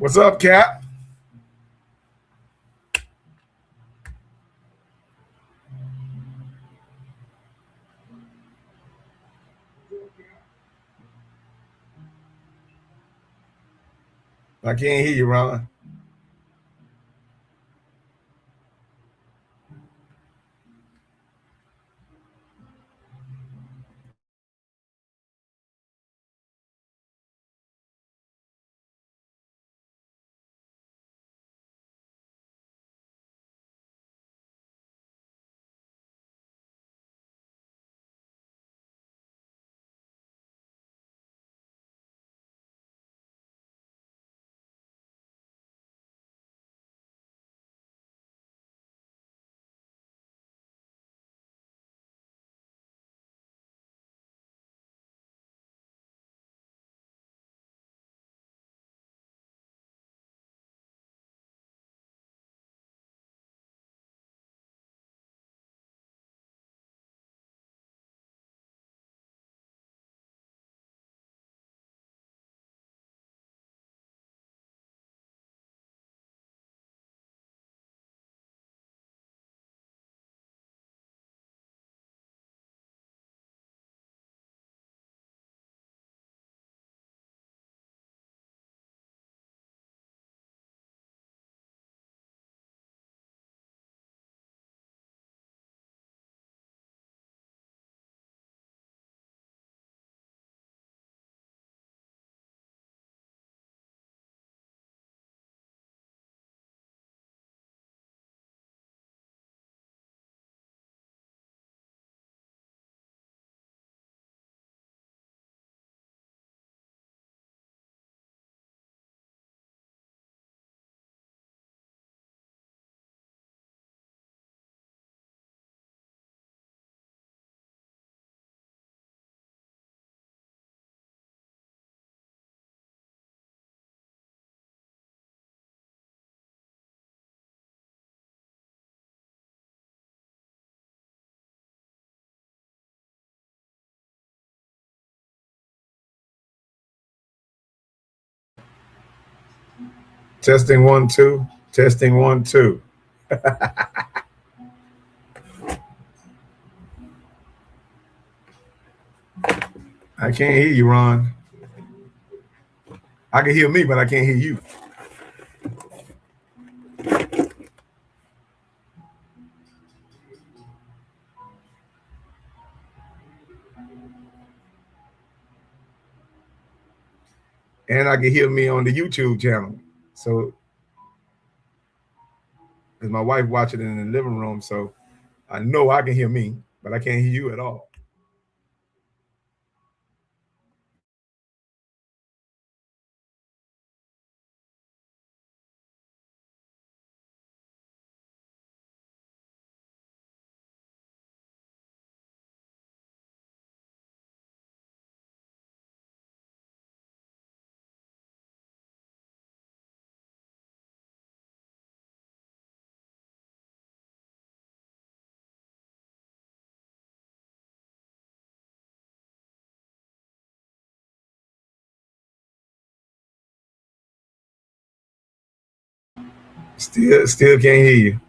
What's up, Cap? I can't hear you, Ron. Testing one, two. Testing one, two. I can't hear you, Ron. I can hear me, but I can't hear you. And I can hear me on the YouTube channel. So, as my wife watching it in the living room, so I know I can hear me, but I can't hear you at all. Still can't hear you.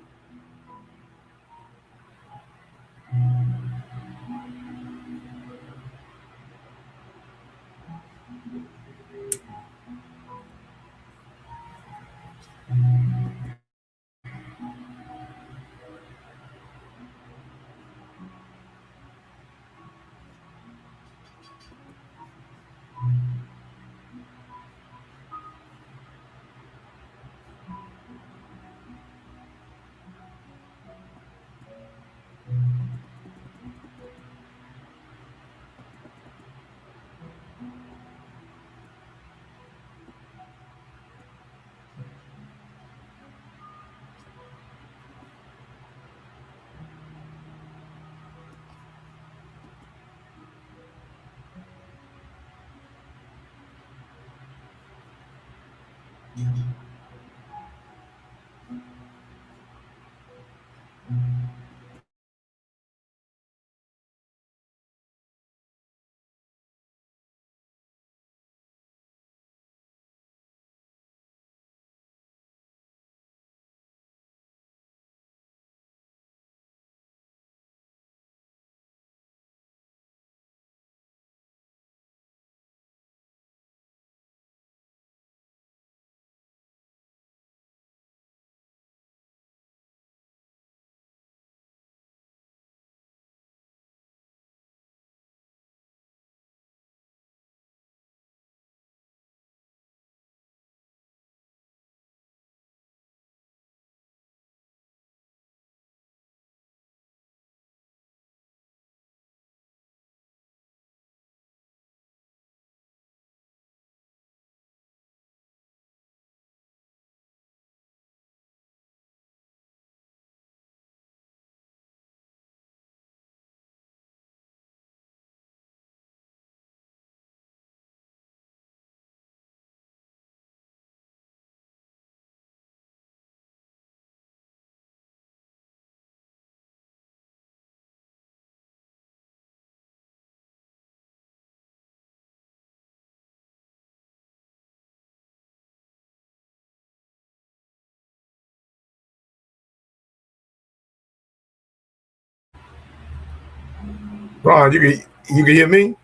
Ron, you can hear me?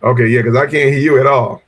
Okay, yeah, because I can't hear you at all.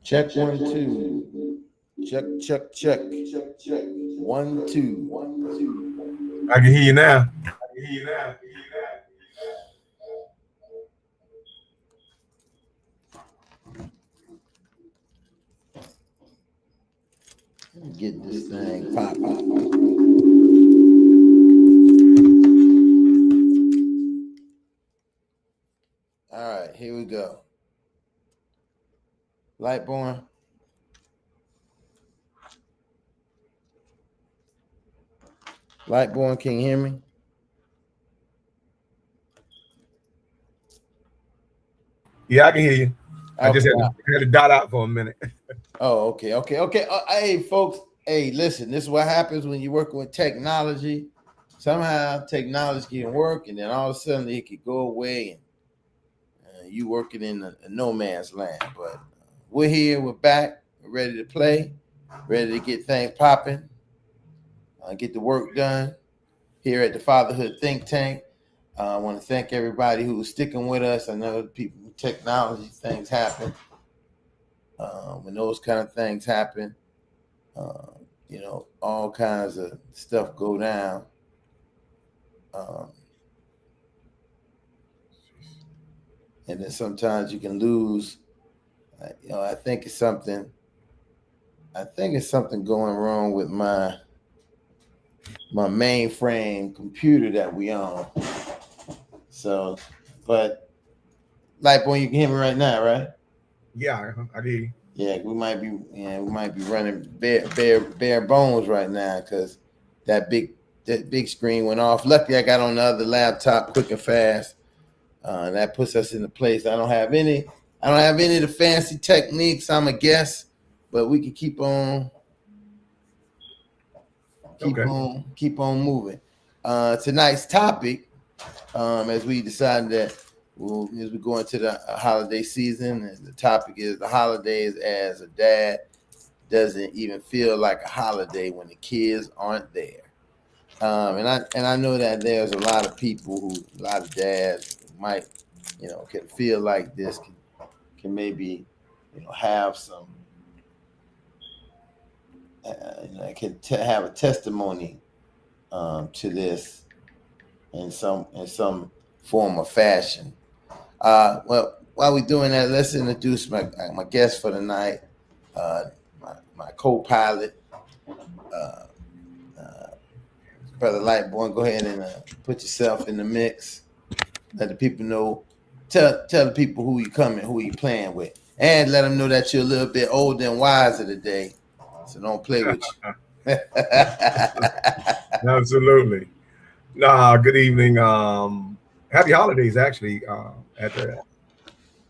Check one, two. Check, check, check. 1, 2. I can hear you now. Get this thing popping. All right, here we go. Lightborn. Lightborn, can you hear me? Yeah, I can hear you. I just Okay. had to dot out for a minute. Oh, okay. Hey, folks. Hey, listen. This is what happens when you're working with technology. Somehow technology can work, and then all of a sudden it could go away, and you working in a no man's land. But we're here, we're back, we're ready to play, ready to get things popping, get the work done here at the Fatherhood Think Tank. I want to thank everybody who was sticking with us. I know people, technology things happen. When those kind of things happen, all kinds of stuff go down. And then sometimes you can lose. I think it's something going wrong with my mainframe computer that we own. So, but Lightborn, you can hear me right now, right? Yeah, I do. Yeah, we might be running bare bones right now because that big screen went off. Luckily, I got on the other laptop quick and fast. That puts us in a place. I don't have any of the fancy techniques. I'm a guest, but we can keep on moving. Tonight's topic, as we decided that as we go into the holiday season, and the topic is the holidays as a dad doesn't even feel like a holiday when the kids aren't there. And I know that there's a lot of dads might, can feel like this can maybe, have some, can have a testimony to this in some form or fashion. Well, while we're doing that, let's introduce my guest for the night, my co-pilot, Brother Lightborn. Go ahead and put yourself in the mix. Let the people know. Tell the people who you coming, who you playing with, and let them know that you're a little bit older and wiser today. So don't play with you. Absolutely. Good evening. Happy holidays, actually.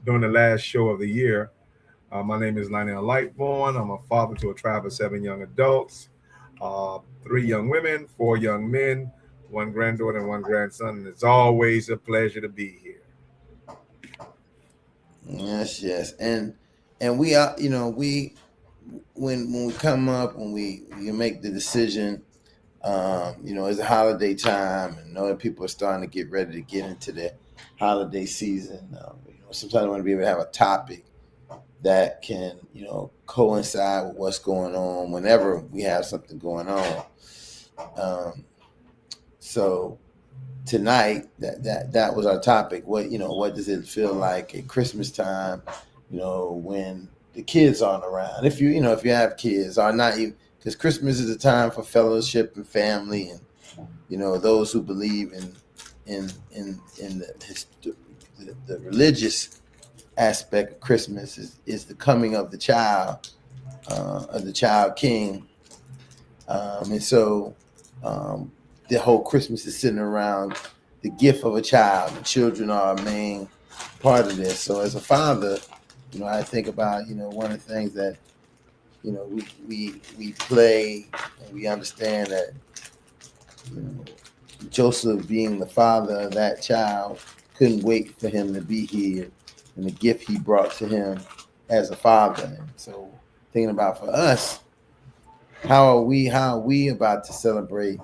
During the last show of the year. My name is Lionel Lightborn. I'm a father to a tribe of 7 young adults, 3 young women, 4 young men, 1 granddaughter, and 1 grandson. And it's always a pleasure to be here. Yes, and we are, when we come up, when you make the decision, it's a holiday time, and that people are starting to get ready to get into the holiday season. Sometimes I want to be able to have a topic that can, coincide with what's going on whenever we have something going on. So tonight, that was our topic. What does it feel like at Christmas time? When the kids aren't around. If you have kids, or not even, because Christmas is a time for fellowship and family, and those who believe in the religious aspect of Christmas is the coming of the child king, and so the whole Christmas is sitting around the gift of a child. The children are a main part of this. So as a father, I think about one of the things that we play, and we understand that Joseph, being the father of that child, couldn't wait for him to be here, and the gift he brought to him as a father. And so thinking about for us, how are we about to celebrate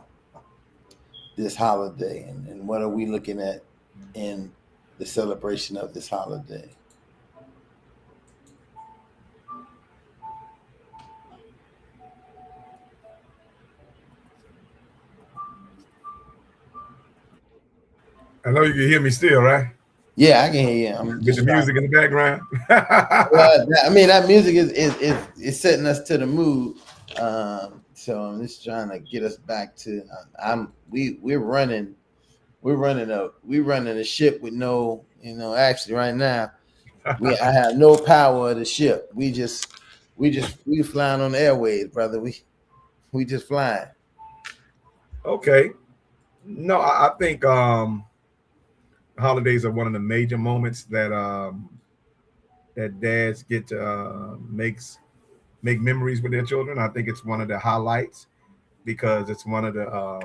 this holiday, and what are we looking at in the celebration of this holiday? I know you can hear me still, right? Yeah, I can hear you. I'm With the music in the background. That music is setting us to the mood. So I'm just trying to get us back to. We're running a ship with no. Actually, right now, I have no power of the ship. We flying on the airways, brother. We just flying. Okay. No, I think holidays are one of the major moments that dads get to make memories with their children. I think it's one of the highlights because it's one of the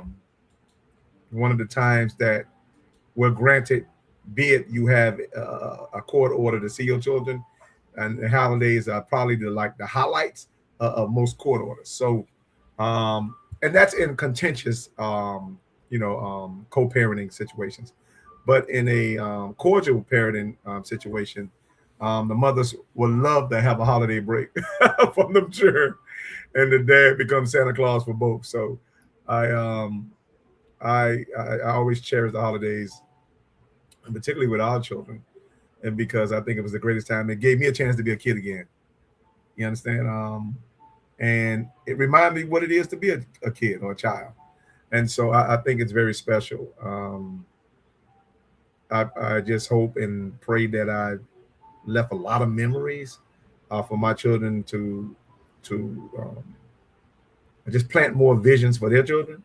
times that we're granted be it you have a court order to see your children, and the holidays are probably the highlights of most court orders. So, and that's in contentious, co-parenting situations. But in a cordial parenting situation, the mothers would love to have a holiday break from them children, and the dad becomes Santa Claus for both. So, I um, I always cherish the holidays, and particularly with our children, and because I think it was the greatest time. It gave me a chance to be a kid again. You understand? And it reminded me what it is to be a kid or a child. And so I think it's very special. I just hope and pray that I left a lot of memories for my children to just plant more visions for their children.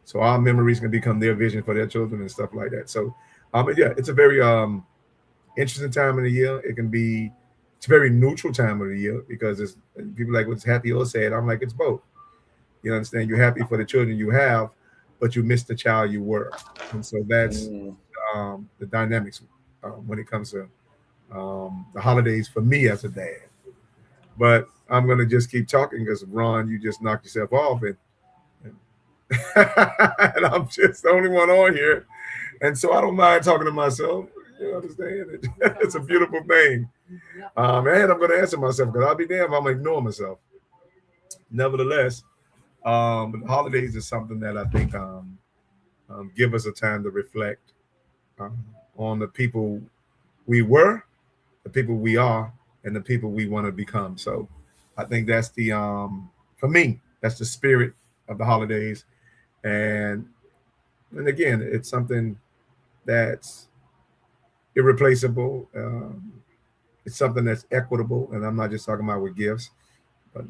So our memories can become their vision for their children and stuff like that. So, yeah, it's a very interesting time of the year. It's a very neutral time of the year because it's people like what's happy or sad. I'm like it's both. You understand? You're happy for the children you have, but you miss the child you were, and so that's the dynamics when it comes to the holidays for me as a dad. But I'm gonna just keep talking because Ron, you just knocked yourself off, and and I'm just the only one on here, and so I don't mind talking to myself. You understand? It's a beautiful thing. And I'm going to answer myself because I'll be damned if I'm ignoring myself. Nevertheless, the holidays is something that I think give us a time to reflect um, on the people we were, the people we are, and the people we want to become. So I think that's for me, that's the spirit of the holidays. And again, it's something that's irreplaceable. It's something that's equitable, and I'm not just talking about with gifts, but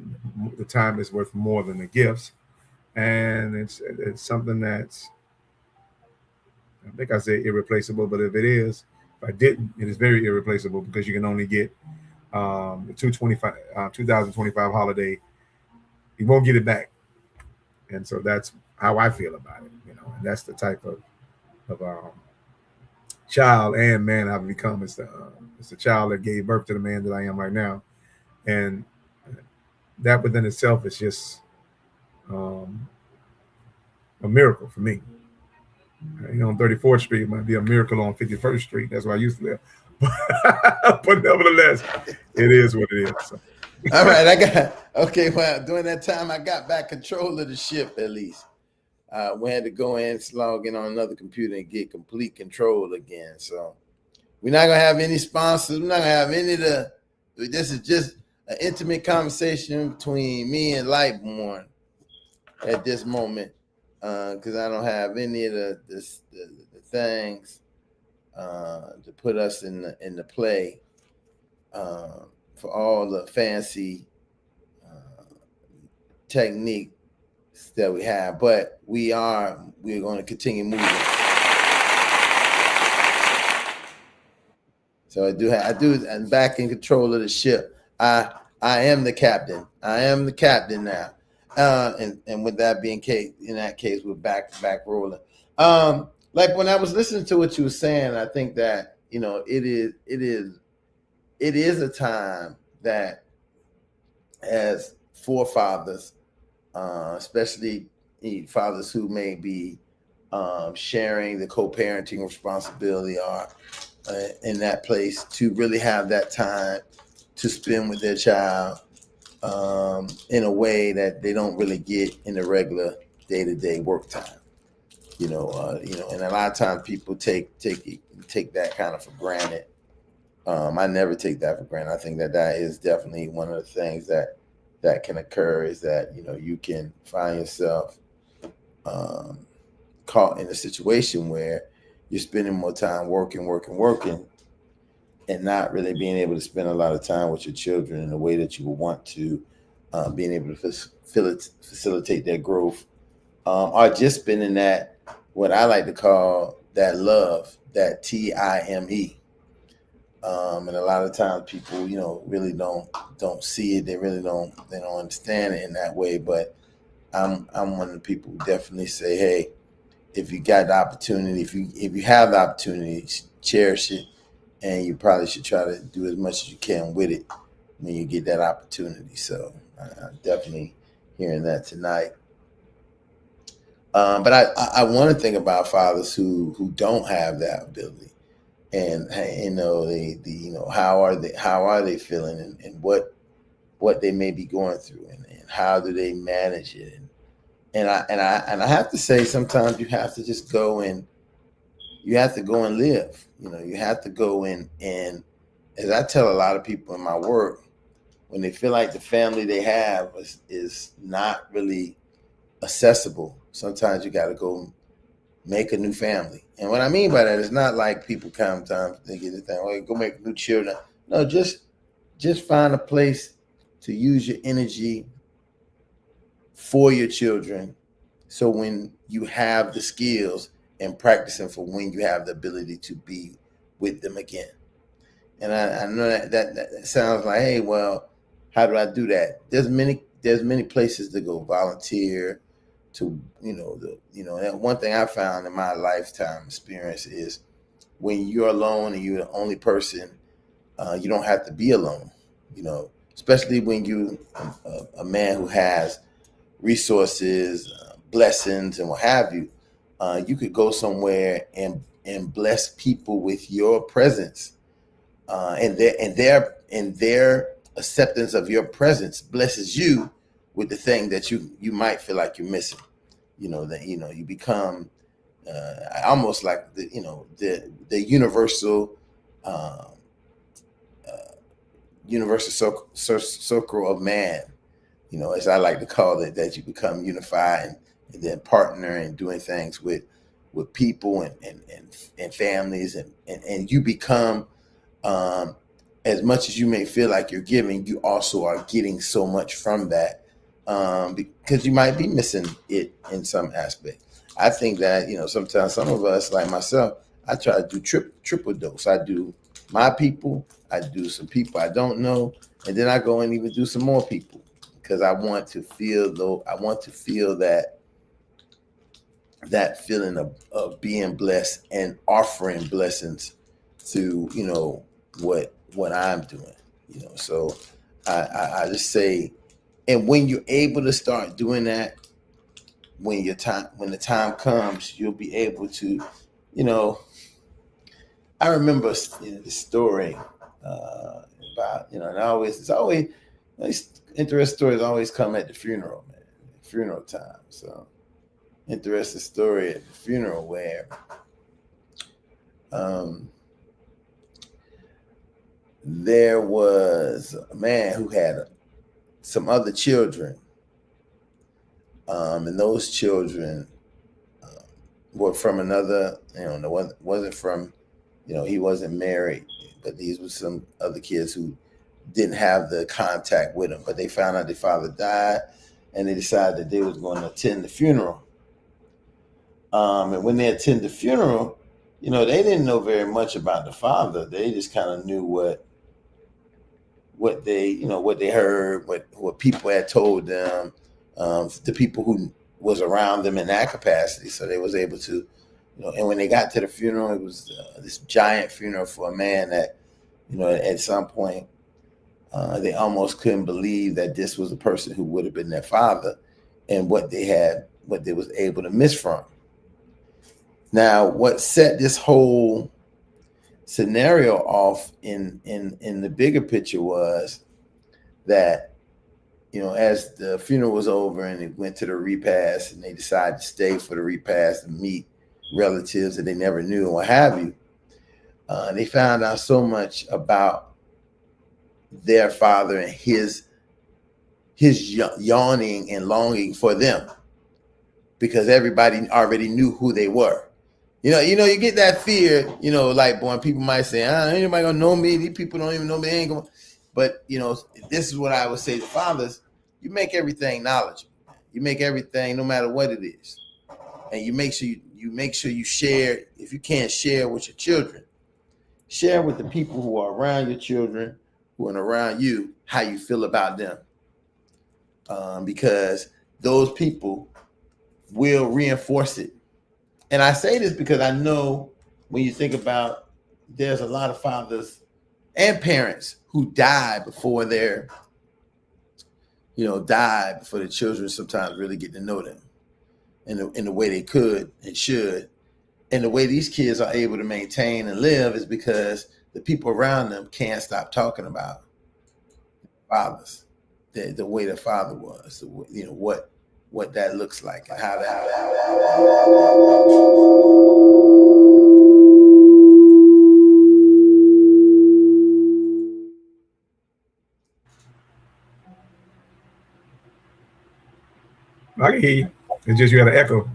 the time is worth more than the gifts, and it's something that's I think I say irreplaceable, but if I didn't, it is very irreplaceable because you can only get the 2025 holiday. You won't get it back, and so that's how I feel about it. And that's the type of child and man I've become. It's the child that gave birth to the man that I am right now, and that within itself is just um, a miracle for me. On 34th Street, it might be a miracle on 51st Street. That's where I used to live. But nevertheless, it is what it is. So. All right, I got okay. Well, during that time, I got back control of the ship at least. We had to go in, log in on another computer, and get complete control again. So we're not gonna have any sponsors. We're not gonna have any of the. This is just an intimate conversation between me and Lightborn at this moment, because I don't have any of the things to put us in the play for all the fancy techniques that we have, but we're going to continue moving. So I'm back in control of the ship. I am the captain. I am the captain now. And with that being case, in that case, we're back rolling. Like when I was listening to what you were saying, I think that it is a time that as forefathers, especially fathers who may be sharing the co-parenting responsibility, are in that place to really have that time to spend with their child in a way that they don't really get in the regular day-to-day work time. And a lot of times people take that kind of for granted. I never take that for granted. I think that is definitely one of the things that can occur, is that you can find yourself caught in a situation where you're spending more time working, and not really being able to spend a lot of time with your children in the way that you would want to, being able to facilitate their growth, or just spending that, what I like to call that love, that time. And a lot of times people, really don't see it. They really don't understand it in that way. But I'm one of the people who definitely say, hey, if you got the opportunity, if you have the opportunity, cherish it, and you probably should try to do as much as you can with it when you get that opportunity. So I'm definitely hearing that tonight. But I want to think about fathers who don't have that ability, and how are they feeling, and what they may be going through, and how do they manage it. And I have to say, sometimes you have to just go and live. You have to go and as I tell a lot of people in my work, when they feel like the family they have is not really accessible, sometimes you got to go make a new family. And what I mean by that is not like people sometimes think it's thing, oh, go make new children. No, just find a place to use your energy for your children, so when you have the skills and practicing for when you have the ability to be with them again. And I know that sounds like, hey, well, how do I do that? There's many places to go volunteer to, and one thing I found in my lifetime experience is when you're alone and you're the only person, you don't have to be alone, especially when you a man who has resources, blessings, and what have you. You could go somewhere and bless people with your presence, and their acceptance of your presence blesses you with the thing that you might feel like you're missing. That you become almost like the universal uh, universal circle of man, as I like to call it, that you become unified, and then partner and doing things with people and families, and you become, as much as you may feel like you're giving, you also are getting so much from that, because you might be missing it in some aspect. I think that sometimes some of us, like myself, I try to do triple dose. I do my people, I do some people I don't know, and then I go and even do some more people, because I want to feel that feeling of being blessed and offering blessings to what I'm doing. So I just say, and when you're able to start doing that, when the time comes, you'll be able to, I remember the story about, and it's always these interesting stories always come at the funeral, man, funeral time. So interesting story at the funeral where there was a man who had some other children, and those children were from another, wasn't from, he wasn't married, but these were some other kids who didn't have the contact with him, but they found out their father died, and they decided that they was going to attend the funeral. And when they attend the funeral, they didn't know very much about the father. They just kind of knew what they heard, what people had told them, the people who was around them in that capacity. So they was able to, and when they got to the funeral, it was this giant funeral for a man that, at some point, they almost couldn't believe that this was a person who would have been their father, and what they was able to miss from. Now, what set this whole scenario off in the bigger picture was that, as the funeral was over and it went to the repast, and they decided to stay for the repast and meet relatives that they never knew and what have you, they found out so much about their father and his yawning and longing for them, because everybody already knew who they were. You get that fear, like, boy, people might say, ain't anybody gonna know me. These people don't even know me. They ain't gonna. But, this is what I would say to fathers: you make everything knowledgeable. You make everything, no matter what it is, and you make sure you share. If you can't share with your children, share with the people who are around your children, who are around you, how you feel about them, because those people will reinforce it. And I say this because I know when you think about, there's a lot of fathers and parents who die before their, die before the children sometimes really get to know them in the way they could and should. And the way these kids are able to maintain and live is because the people around them can't stop talking about fathers, the way the father was, what that looks like, and how that. I can hear you. It's just you got an echo.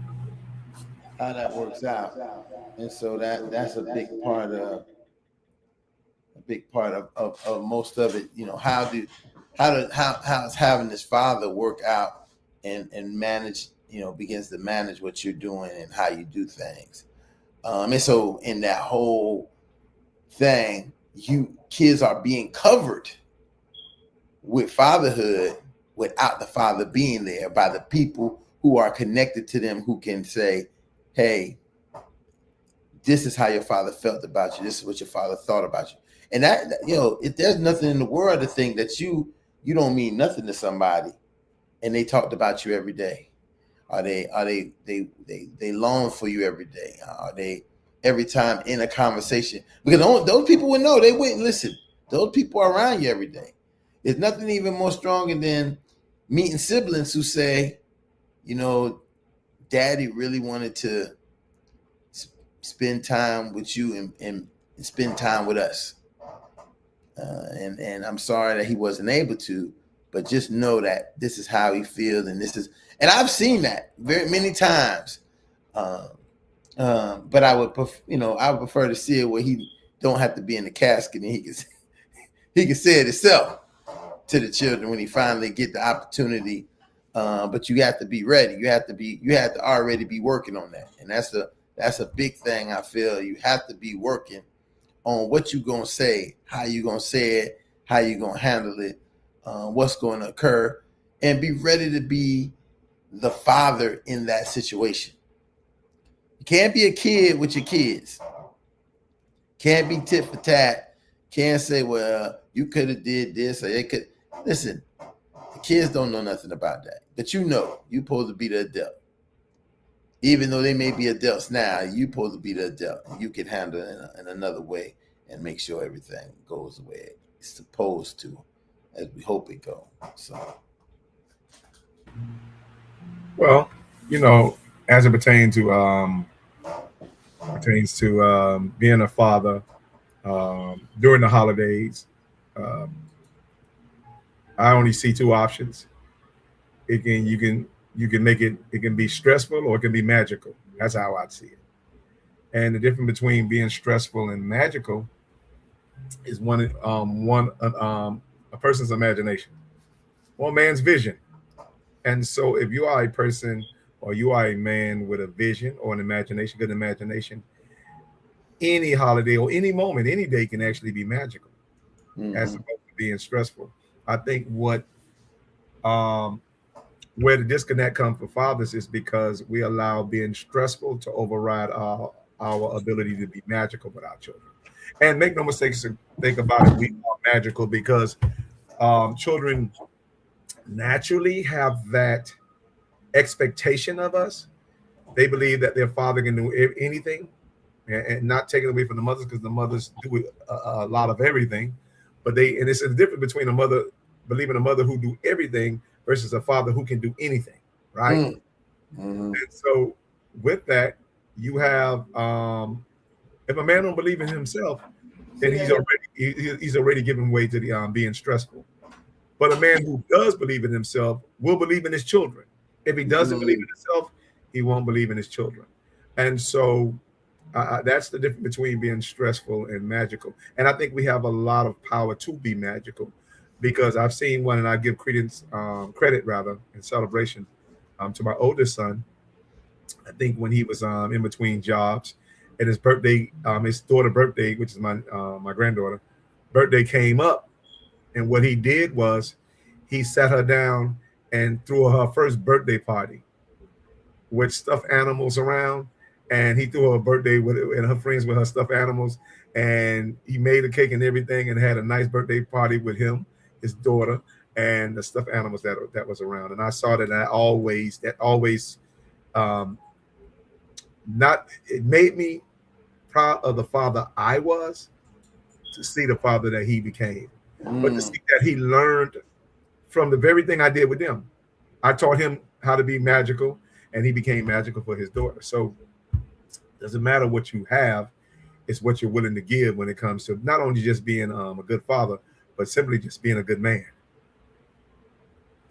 How that works out. And so that's a big part of most of it. How's having this father work out and manage, begins to manage what you're doing and how you do things. And so in that whole thing, kids are being covered with fatherhood without the father being there, by the people who are connected to them, who can say, hey, this is how your father felt about you. This is what your father thought about you. And that, if there's nothing in the world to think that you don't mean nothing to somebody, and they talked about you every day. They long for you every day? Are they every time in a conversation? Because those people would know, they wouldn't listen. Those people are around you every day. There's nothing even more stronger than meeting siblings who say, Daddy really wanted to spend time with you and spend time with us. And I'm sorry that he wasn't able to, but just know that this is how he feels, and and I've seen that very many times. But I would prefer to see it where he don't have to be in the casket, and he can say it himself to the children when he finally get the opportunity. But you have to be ready. You have to already be working on that, and that's a big thing. I feel you have to be working on what you're going to say, how you're going to say it, how you're going to handle it, what's going to occur, and be ready to be the father in that situation. You can't be a kid with your kids. Can't be tit for tat. Can't say, well, you could have did this, or it could. Listen, the kids don't know nothing about that. But you're supposed to be the adult. Even though they may be adults now, you're supposed to be the adult. You can handle it in another way and make sure everything goes the way it's supposed to, as we hope it goes. So, Well, as it pertains to being a father during the holidays, um, I only see two options. You can make it. It can be stressful or it can be magical. That's how I see it. And the difference between being stressful and magical is a person's imagination, one man's vision. And so, if you are a person or you are a man with a vision or an imagination, good imagination, any holiday or any moment, any day can actually be magical, as mm-hmm. opposed to being stressful. I think um, where the disconnect comes for fathers is because we allow being stressful to override our ability to be magical with our children. And make no mistakes, think about it, we are magical because children naturally have that expectation of us. They believe that their father can do anything, and not taking away from the mothers, because the mothers do a lot of everything. And it's a difference between a mother believing a mother who do everything versus a father who can do anything, right? Mm-hmm. And so with that, you have if a man don't believe in himself, then he's already giving way to the being stressful. But a man who does believe in himself will believe in his children. If he doesn't believe in himself, he won't believe in his children. And so that's the difference between being stressful and magical. And I think we have a lot of power to be magical, because I've seen one, and I give credit rather, and celebration to my oldest son. I think when he was in between jobs, and his birthday, his daughter' birthday, which is my granddaughter, birthday came up, and what he did was he sat her down and threw her first birthday party with stuffed animals around. and he threw her a birthday with and her friends with her stuffed animals, and he made a cake and everything, and had a nice birthday party with him, his daughter, and the stuffed animals that was around. And I saw that, and that always um, not it made me proud of the father I was, to see the father that he became, but to Mm, see that he learned from the very thing I did with them. I taught him how to be magical, and he became magical for his daughter. So it doesn't matter what you have, it's what you're willing to give when it comes to not only just being a good father, but simply just being a good man.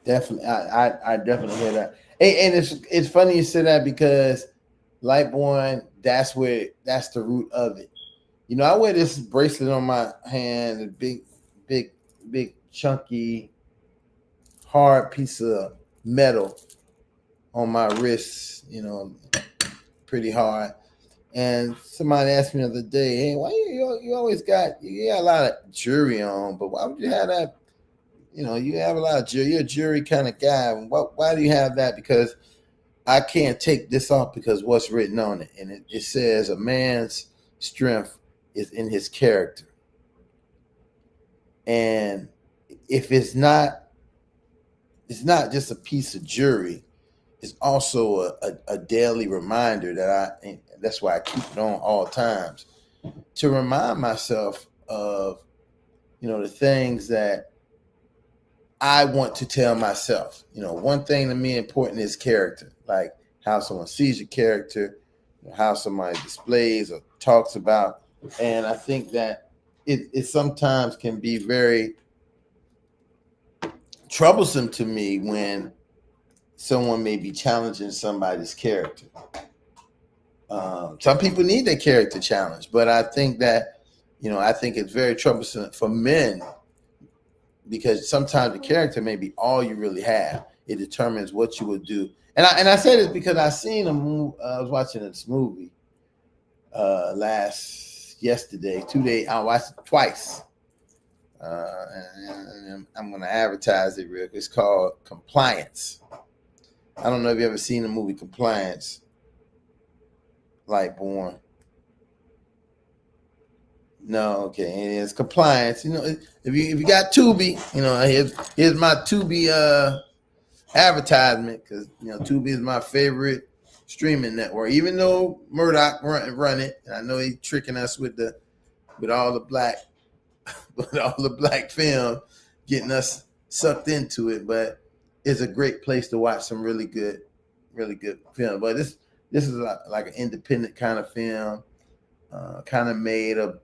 definitely, I definitely hear that. And it's funny you say that because Lightborn, that's the root of it. You know, I wear this bracelet on my hand, a big, big, chunky, hard piece of metal on my wrist. You know, pretty hard. And somebody asked me the other day, "Hey, why you always got a lot of jewelry on? But why would you have that? You know, you have a lot of jewelry. You're a jewelry kind of guy. Why do you have that? Because I can't take this off because what's written on it, and it says a man's strength is in his character. And if it's not just a piece of jewelry. It's also a daily reminder that's why I keep it on all times to remind myself of, you know, the things that I want to tell myself. You know, one thing to me important is character, like how someone sees your character, how somebody displays or talks about. And I think that it sometimes can be very troublesome to me when someone may be challenging somebody's character. Some people need their character challenged, but I think that, you know, I think it's very troublesome for men because sometimes the character may be all you really have. It determines what you would do. And I say this because I seen a movie. I was watching this movie yesterday, 2 days. I watched it twice. And I'm going to advertise it real quick. It's called Compliance. I don't know if you ever seen the movie Compliance, Lightborn. No, okay. And it's Compliance. You know, if you got Tubi, you know, here's my Tubi advertisement because, you know, Tubi is my favorite streaming network. Even though Murdoch run it, and I know he's tricking us with all the black with all the black film, getting us sucked into it, but it's a great place to watch some really good film. But this is like an independent kind of film, kind of made of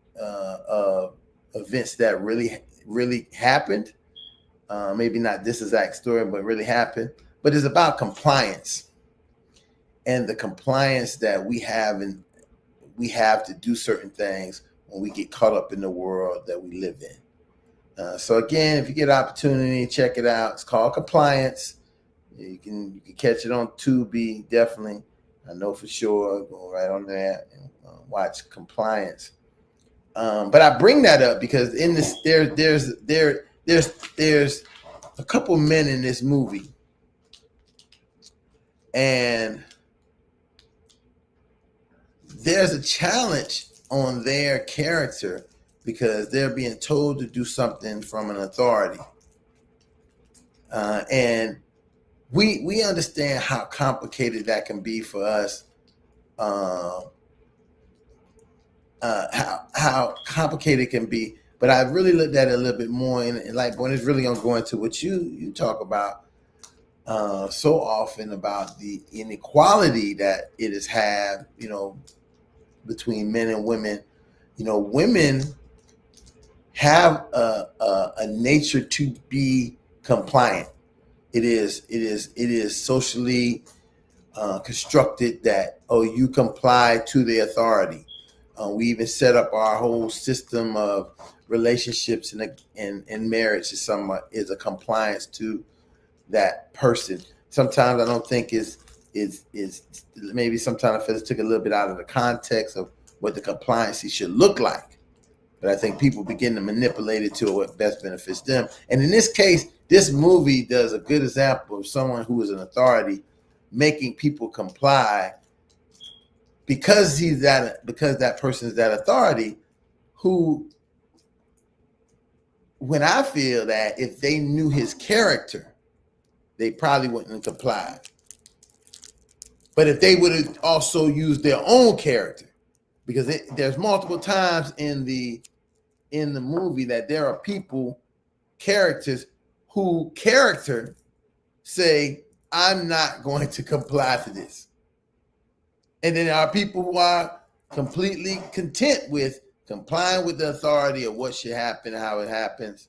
events that really happened. Maybe not this exact story, but really happened. But it's about compliance and the compliance that we have, and we have to do certain things when we get caught up in the world that we live in. So again, if you get an opportunity, check it out. It's called Compliance. You can catch it on Tubi, definitely. I know for sure. Go right on there and watch Compliance. But I bring that up because in this, there's a couple men in this movie, and there's a challenge on their character because they're being told to do something from an authority, and we understand how complicated that can be for us. How complicated it can be, but I really looked at it a little bit more, and like when it's really going to go into what you talk about so often about the inequality that it has had, you know, between men and women. You know, women have a nature to be compliant. It is socially constructed that, oh, you comply to the authority. We even set up our whole system of relationships and marriage is a compliance to that person. Sometimes I don't think is maybe sometimes I feel it took a little bit out of the context of what the compliance should look like. But I think people begin to manipulate it to what best benefits them. And in this case, this movie does a good example of someone who is an authority making people comply because that person is that authority, who, when I feel that if they knew his character, they probably wouldn't have complied. But if they would have also used their own character, because there's multiple times in the movie that there are characters who say, I'm not going to comply to this. And then there are people who are completely content with complying with the authority of what should happen and how it happens.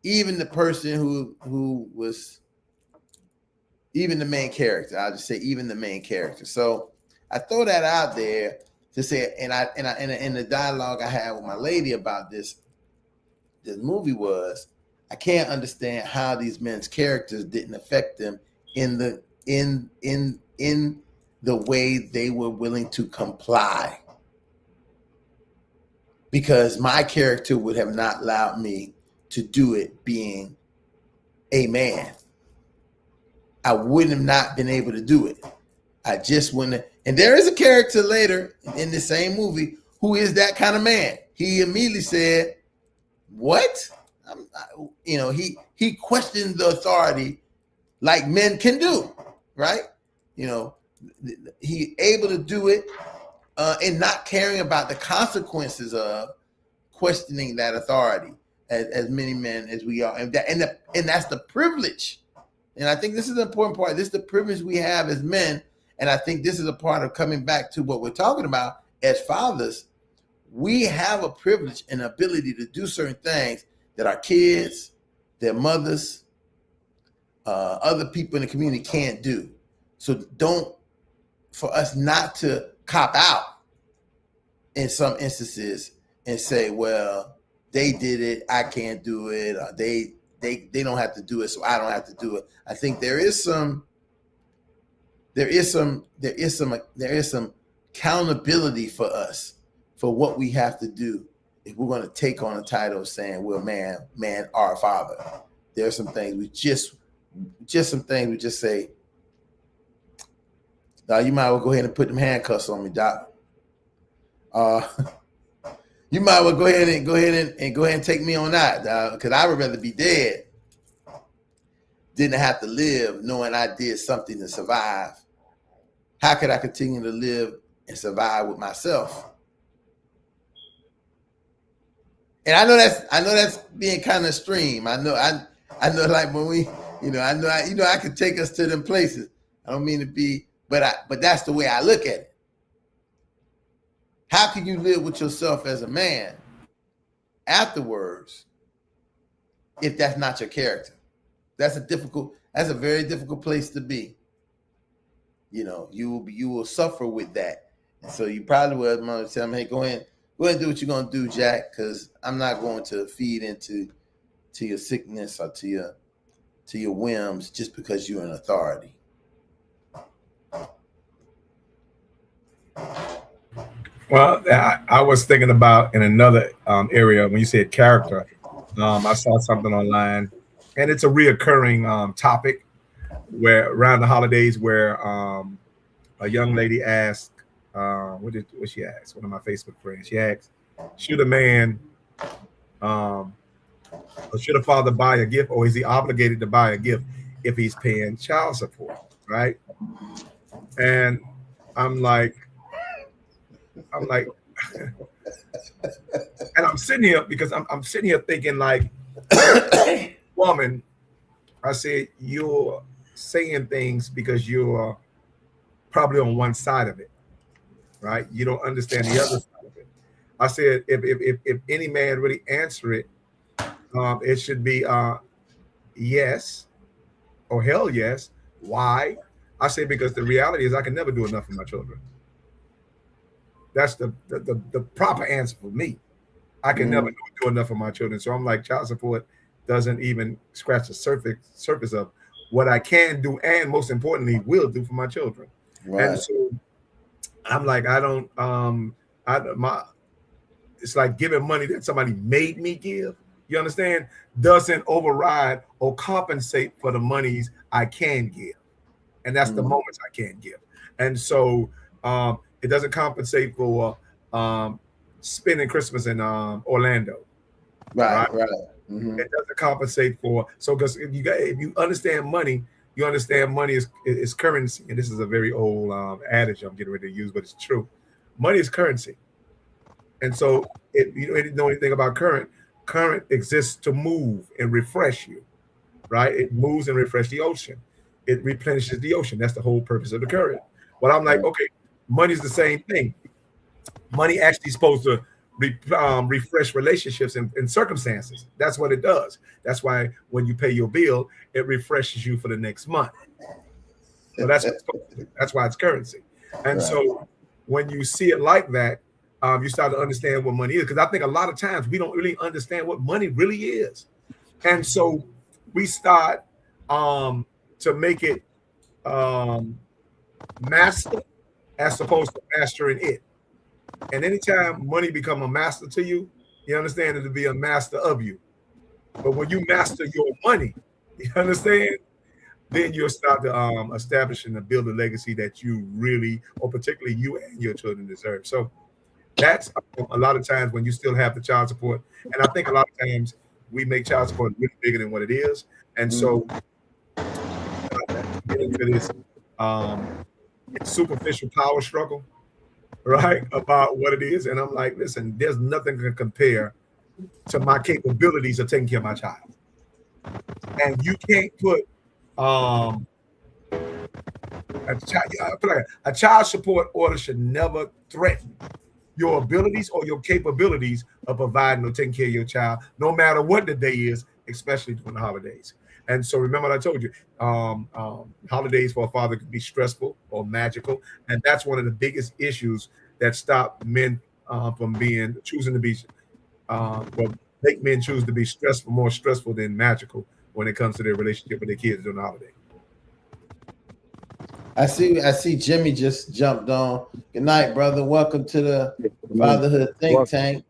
Even the person who was, even the main character, I'll just say even the main character. So I throw that out there to say, and in the dialogue I had with my lady about this movie was, I can't understand how these men's characters didn't affect them in the way they were willing to comply. Because my character would have not allowed me to do it being a man. I wouldn't have not been able to do it. I just wouldn't. And there is a character later in the same movie who is that kind of man. He immediately said, what? He questioned the authority like men can do, right? He able to do it and not caring about the consequences of questioning that authority, as many men as we are, and that's the privilege. And I think this is the important part. This is the privilege we have as men, and I think this is a part of coming back to what we're talking about as fathers. We have a privilege and ability to do certain things that our kids, their mothers, other people in the community can't do. So for us not to cop out in some instances and say, well, they did it, I can't do it, or they don't have to do it, so I don't have to do it. I think there is some accountability for us for what we have to do if we're going to take on a title of saying we're man, our father. There are some things we just say, you might well go ahead and put them handcuffs on me, Doc. You might well go ahead and take me on that, because I would rather be dead than to have to live knowing I did something to survive. How could I continue to live and survive with myself? And I know that's being kind of extreme. I know like when we, I could take us to them places. I don't mean to be, but that's the way I look at it. How can you live with yourself as a man afterwards if that's not your character? That's a very difficult place to be. You will suffer with that. And so you probably will tell me, hey, go ahead and do what you're gonna do, Jack, because I'm not going to feed into your sickness or to your whims just because you're an authority. Well, I was thinking about in another area when you said character. I saw something online, and it's a reoccurring topic where around the holidays, where a young lady asked, what she asked? One of my Facebook friends. She asked, should a man, or should a father buy a gift, or is he obligated to buy a gift if he's paying child support, right? And I'm like, and I'm sitting here because I'm sitting here thinking, like, woman, I said, you're saying things because you're probably on one side of it, right? You don't understand the other side of it. I said, if any man really answer it, it should be yes or hell yes. Why? I say because the reality is I can never do enough for my children. That's the proper answer for me. I can never do enough for my children. So I'm like, child support doesn't even scratch the surface of what I can do, and most importantly, will do for my children. Right. And so I'm like, it's like giving money that somebody made me give. You understand? Doesn't override or compensate for the monies I can give. And that's the moments I can't give. And so It doesn't compensate for spending Christmas in Orlando, right? Right. Mm-hmm. It doesn't compensate for, so because if you understand money, you understand money is currency, and this is a very old adage I'm getting ready to use, but it's true. Money is currency, and so if you don't know anything about current exists to move and refresh you, right? It moves and refreshes the ocean. It replenishes the ocean. That's the whole purpose of the current. But I'm like, Right. okay, money's the same thing. Money actually supposed to refresh relationships and circumstances. That's what it does. That's why when you pay your bill, it refreshes you for the next month. So that's what it's supposed to do. That's why it's currency. And Right. so when you see it like that, you start to understand what money is. Because I think a lot of times we don't really understand what money really is. And so we start to make it master as opposed to mastering it. And anytime money become a master to you, you understand it to be a master of you. But when you master your money, you understand, then you'll start to establish and build a legacy that you really, or particularly you and your children deserve. So that's a lot of times when you still have the child support. And I think a lot of times we make child support really bigger than what it is. And so get into this um, superficial power struggle, right? About what it is. And I'm like, listen, there's nothing to compare to my capabilities of taking care of my child. And you can't put um, a child support order should never threaten your abilities or your capabilities of providing or taking care of your child, no matter what the day is, especially during the holidays. And so remember what I told you, holidays for a father could be stressful or magical. And that's one of the biggest issues that stop men from choosing to be, well, make men choose to be stressful, more stressful than magical when it comes to their relationship with their kids during the holiday. I see Jimmy just jumped on. Good night, brother. Welcome to the Fatherhood Think Tank.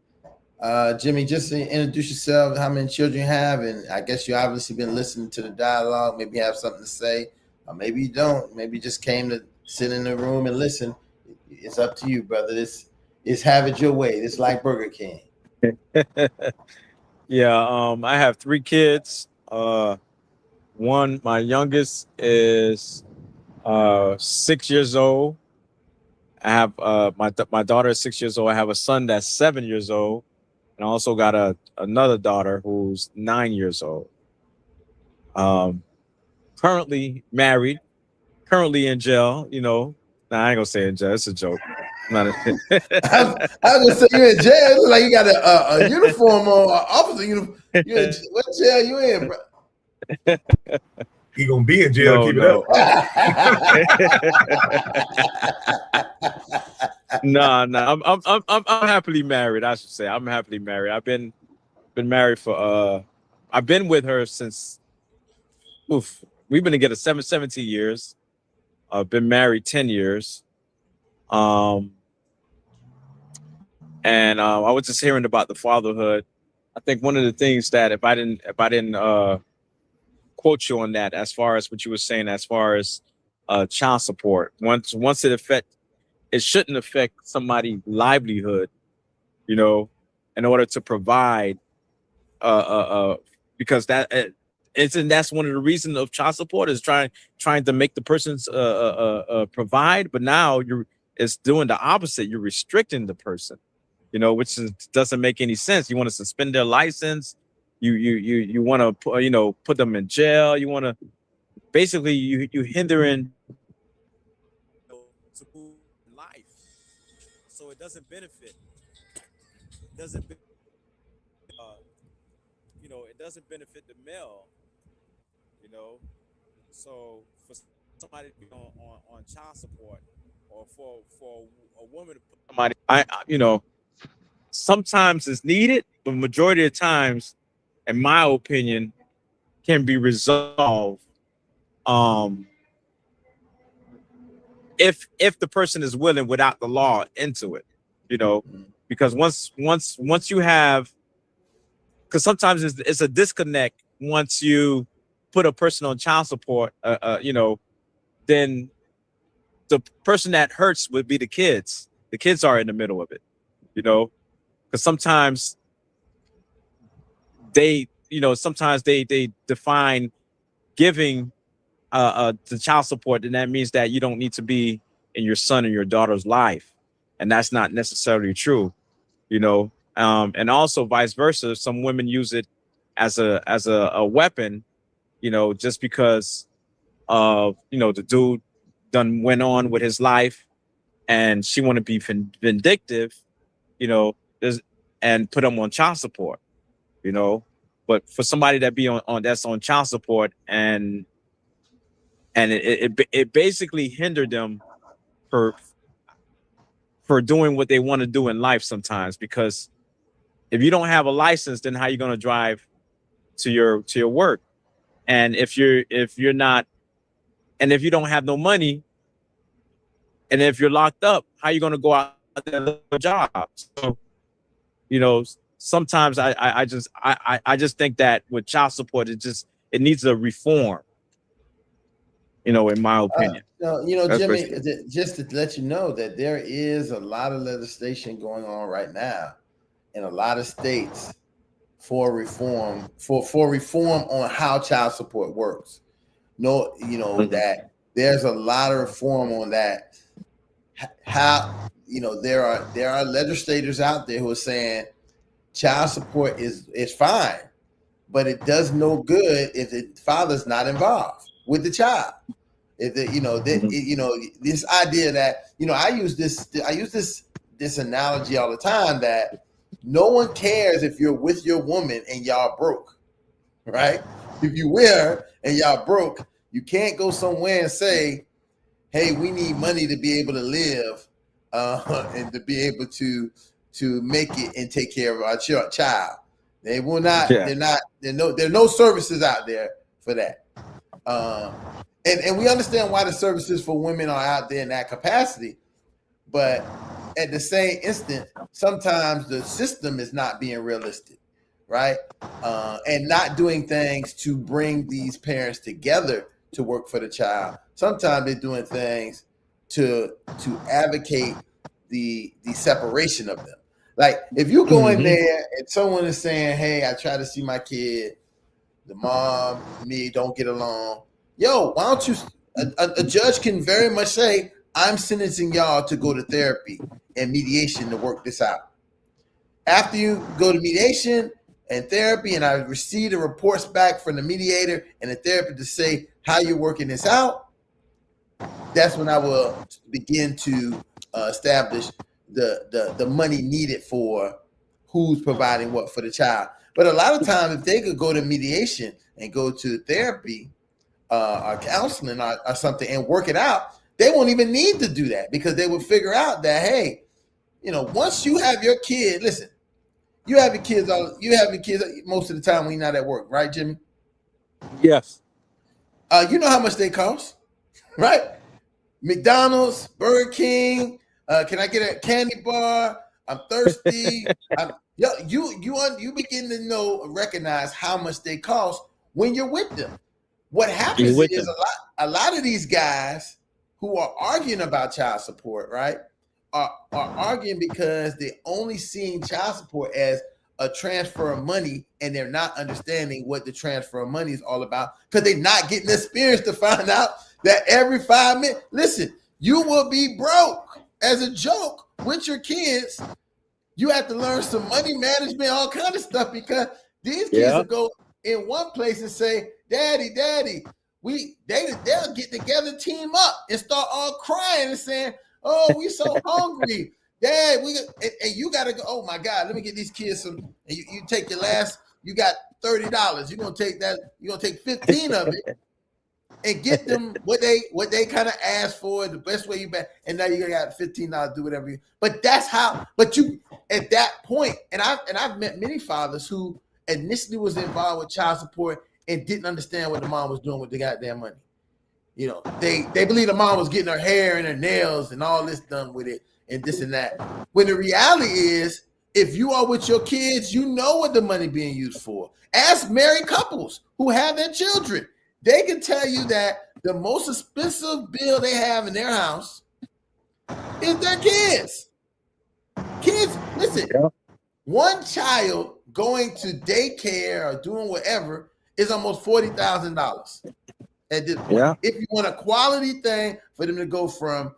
Jimmy, just introduce yourself, how many children you have, and I guess you obviously been listening to the dialogue. Maybe you have something to say, or maybe you don't. Maybe you just came to sit in the room and listen. It's up to you, brother. This is have it your way. It's like Burger King. Yeah, I have 3 kids. My youngest is 6 years old. I have my daughter is 6 years old. I have a son that's 7 years old, and I also got another daughter who's 9 years old. Currently married, currently in jail. Nah, I ain't gonna say in jail. It's a joke. Not I was gonna say you in jail. It looks like you got a uniform on, officer uniform. What jail you in, bro? He gonna be in jail. Keep it up. No. I'm happily married. I should say I'm happily married. I've been married for I've been with her since. We've been together 17 years. I've been married 10 years. And I was just hearing about the fatherhood. I think one of the things that if I didn't quote you on that, as far as what you were saying, as far as child support, once it shouldn't affect somebody's livelihood, in order to provide, because that's one of the reasons of child support is trying to make the person's provide, but now it's doing the opposite. You're restricting the person, which doesn't make any sense. You want to suspend their license. You want to put them in jail. You want to basically you hindering to move life, so it doesn't benefit. It doesn't benefit the male. So for somebody to be on child support, or for a woman to put somebody, sometimes it's needed, but majority of times, in my opinion, can be resolved if the person is willing without the law into it, because once you have, because sometimes it's a disconnect once you put a person on child support, then the person that hurts would be the kids. The kids are in the middle of it, because sometimes they define giving the child support, and that means that you don't need to be in your son or your daughter's life, and that's not necessarily true. And also vice versa. Some women use it as a weapon, just because of the dude done went on with his life, and she want to be vindictive, and put him on child support, But for somebody that be on that's on child support, and it basically hindered them for doing what they want to do in life sometimes, because if you don't have a license, then how are you going to drive to your work? And if you're not, and if you don't have no money, and if you're locked up, how are you going to go out there and look for a job? So, sometimes I just think that with child support, it needs a reform, in my opinion. Jimmy, just to let you know that there is a lot of legislation going on right now in a lot of states for reform on how child support works. That there's a lot of reform on that. How there are legislators out there who are saying child support is fine, but it does no good if the father's not involved with the child. If this idea that I use this analogy all the time, that no one cares if you're with your woman and y'all broke, right? If you with her and y'all broke, you can't go somewhere and say, hey, we need money to be able to live and to be able to make it and take care of our child. They will not. Yeah. There are no services out there for that. And we understand why the services for women are out there in that capacity, but at the same instant, sometimes the system is not being realistic, right? And not doing things to bring these parents together to work for the child. Sometimes they're doing things to advocate the separation of them. Like if you go in there and someone is saying, hey, I try to see my kid, the mom, me don't get along. Yo, why don't you, a judge can very much say, I'm sentencing y'all to go to therapy and mediation to work this out. After you go to mediation and therapy, and I receive the reports back from the mediator and the therapist to say how you're working this out, that's when I will begin to establish the money needed for who's providing what for the child. But a lot of times, if they could go to mediation and go to therapy or counseling or something and work it out, they won't even need to do that, because they would figure out that, hey, once you have your kid, listen, you have your kids most of the time when you're not at work, right, Jimmy? Yes. You know how much they cost, right? McDonald's, Burger King. Can I get a candy bar? I'm thirsty. You begin to recognize how much they cost when you're with them. What happens is a lot of these guys who are arguing about child support, right, are arguing because they're only seeing child support as a transfer of money, and they're not understanding what the transfer of money is all about, because they're not getting the experience to find out that every 5 minutes, listen, you will be broke as a joke with your kids. You have to learn some money management, all kind of stuff, because these kids will go in one place and say, Daddy, they'll get together, team up, and start all crying and saying, oh, we so hungry. Dad, and you got to go, oh my God, let me get these kids some, and you take your last, you got $30. You're going to take that, you're going to take 15 of it and get them what they kind of asked for, the best way you bet, and now you got $15, do whatever but that's how, but you, at that point, and I've met many fathers who initially was involved with child support and didn't understand what the mom was doing with the goddamn money. They believe the mom was getting her hair and her nails and all this done with it and this and that. When the reality is, if you are with your kids, you know what the money being used for. Ask married couples who have their children. They can tell you that the most expensive bill they have in their house is their kids. Kids, listen, Yeah. one child going to daycare or doing whatever is almost $40,000 at this point. Yeah. If you want a quality thing for them to go from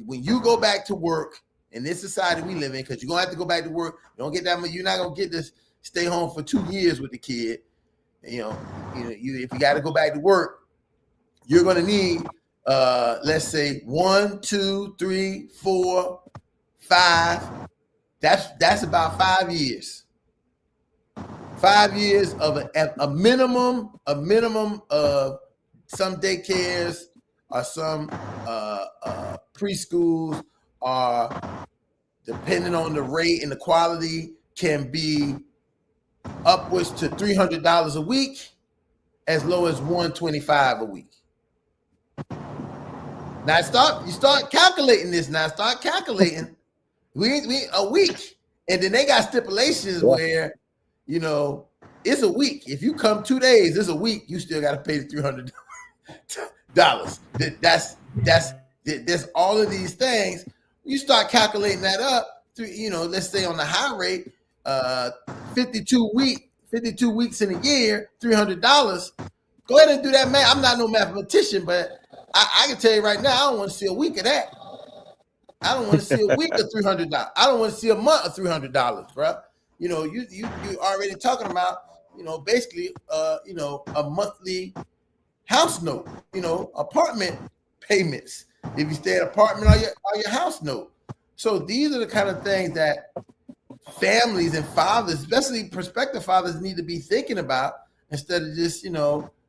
when you go back to work in this society we live in, because you're gonna have to go back to work. You don't get that much. You're not gonna get this. Stay home for 2 years with the kid. If you got to go back to work, you're gonna need let's say 1, 2, 3, 4, 5. That's about 5 years. 5 years of a minimum of some daycares or some preschools are, depending on the rate and the quality, can be upwards to $300 a week, as low as $125 a week. Now you start calculating this. Now start calculating. We a week, and then they got stipulations where, it's a week. If you come 2 days, it's a week. You still got to pay the $300. There's all of these things. You start calculating that up. Let's say on the high rate, 52 weeks in a year, $300. Go ahead and do that math. I'm not no mathematician, but I can tell you right now, I don't want to see a week of that. I don't want to see a week of $300. I don't want to see a month of $300, bro. You already talking about, basically, a monthly house note, apartment payments. If you stay at an apartment or your house note. So these are the kind of things that families and fathers, especially prospective fathers, need to be thinking about, instead of just,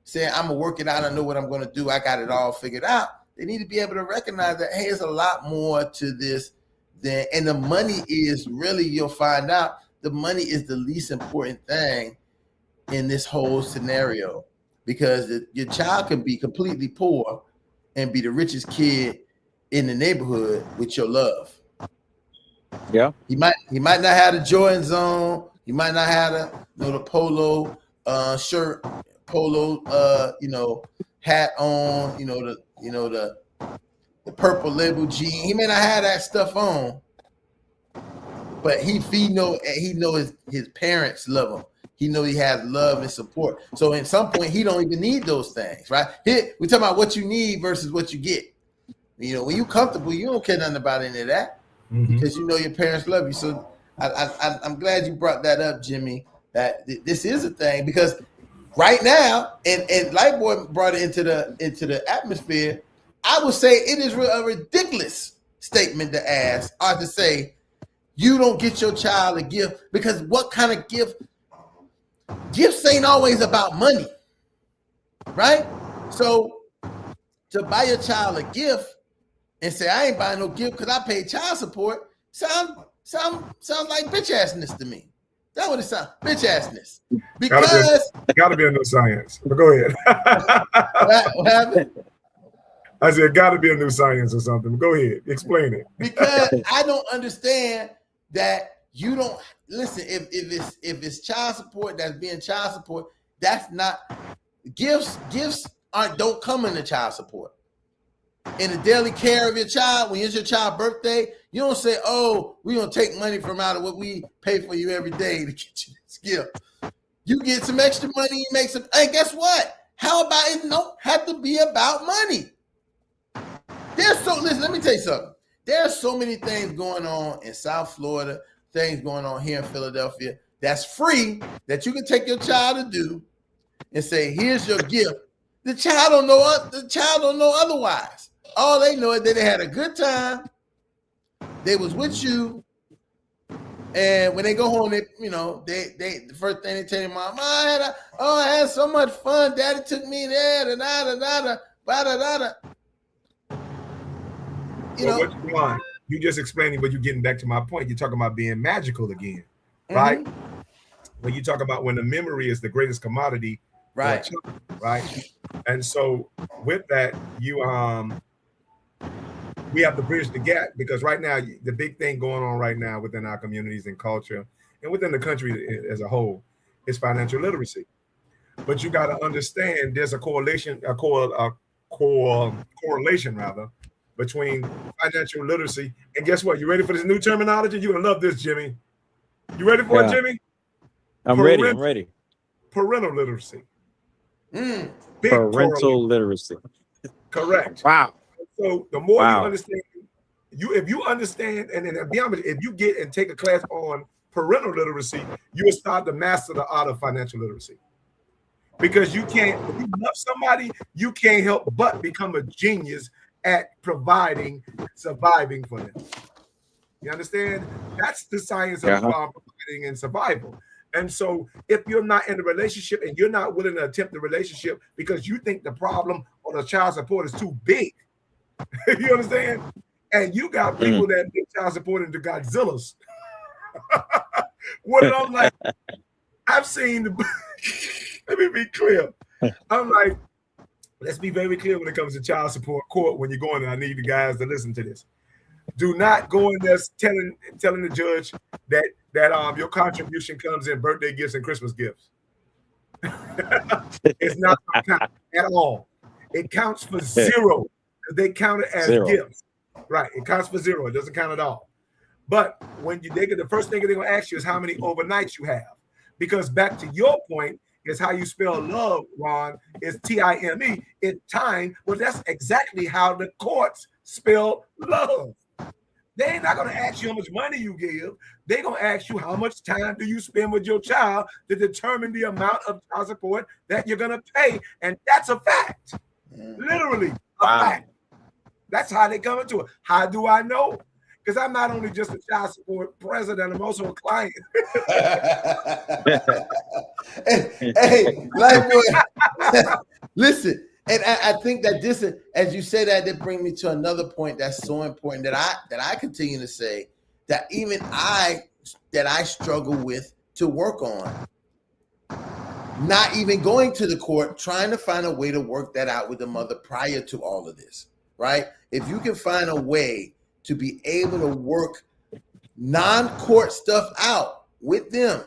saying, I'm going to work it out. I know what I'm going to do. I got it all figured out. They need to be able to recognize that, hey, there's a lot more to this and the money is really, you'll find out, the money is the least important thing in this whole scenario, because your child can be completely poor and be the richest kid in the neighborhood with your love. Yeah. He might not have the Jordans on. He might not have the polo shirt, polo hat on, the purple label jean. He may not have that stuff on, but he know his parents love him. He know he has love and support. So at some point, he don't even need those things, right? Here we talking about what you need versus what you get. When you comfortable, you don't care nothing about any of that, because your parents love you. So I'm glad you brought that up, Jimmy. That this is a thing, because right now, and Lightboy brought it into the atmosphere. I would say it is a ridiculous statement to ask or to say you don't get your child a gift, because what kind of gift? Gifts ain't always about money, right? So to buy your child a gift and say, I ain't buying no gift because I paid child support, sounds like bitch assness to me. That's what it sounds, bitch assness. Because gotta be a new science. But go ahead. what happened? I said, gotta be a new science or something. Go ahead, explain it. Because I don't understand that you don't listen. If it's child support that's being child support, that's not gifts. Gifts don't come into child support. In the daily care of your child, when it's your child's birthday, you don't say, "Oh, we're gonna take money from out of what we pay for you every day to get you this gift." You get some extra money, you make some. Hey, guess what? How about it don't have to be about money? Listen, let me tell you something. There's so many things going on in South Florida, things going on here in Philadelphia that's free, that you can take your child to do and say, here's your gift. The child don't know otherwise. All they know is that they had a good time. They was with you. And when they go home, they the first thing they tell their mom, I had so much fun. Daddy took me there, You just explaining, but you're getting back to my point. You're talking about being magical again, right? When you talk about when the memory is the greatest commodity, right? And so with that, we have to bridge the gap, because right now the big thing going on right now within our communities and culture and within the country as a whole is financial literacy. But you got to understand there's a correlation rather between financial literacy and guess what? You ready for this new terminology? You're gonna love this, Jimmy. You ready for it, Jimmy? I'm ready. I'm ready. Parental literacy. Mm. Big Parental literacy. Correct. Wow. So the more you understand, if you understand, and then be honest, if you get and take a class on parental literacy, you will start to master the art of financial literacy. Because you can't, if you love somebody, you can't help but become a genius at providing, surviving for them. You understand? That's the science of providing and survival. And so if you're not in a relationship and you're not willing to attempt the relationship because you think the problem or the child support is too big, you understand? And you got people that make child support into Godzillas. What I'm like, I've seen the let me be clear. I'm like, let's be very clear when it comes to child support court when you're going, and I need the guys to listen to this. Do not go in there telling the judge that your contribution comes in birthday gifts and Christmas gifts. It's not count at all. It counts for zero because they count it as gifts. Right. It counts for zero. It doesn't count at all. But when the first thing they're gonna ask you is how many overnights you have. Because back to your point is how you spell love, Ron, is T-I-M-E. It's time. Well, that's exactly how the courts spell love. They're not going to ask you how much money you give. They're going to ask you how much time do you spend with your child to determine the amount of child support that you're going to pay. And that's a fact. Literally a fact. That's how they come into it. How do I know? Because I'm not only just a child support president, I'm also a client. hey, like boy, listen. And I think that this is, as you say that brings me to another point that's so important that I continue to say that even I struggle with to work on. Not even going to the court, trying to find a way to work that out with the mother prior to all of this, right? If you can find a way to be able to work non-court stuff out with them,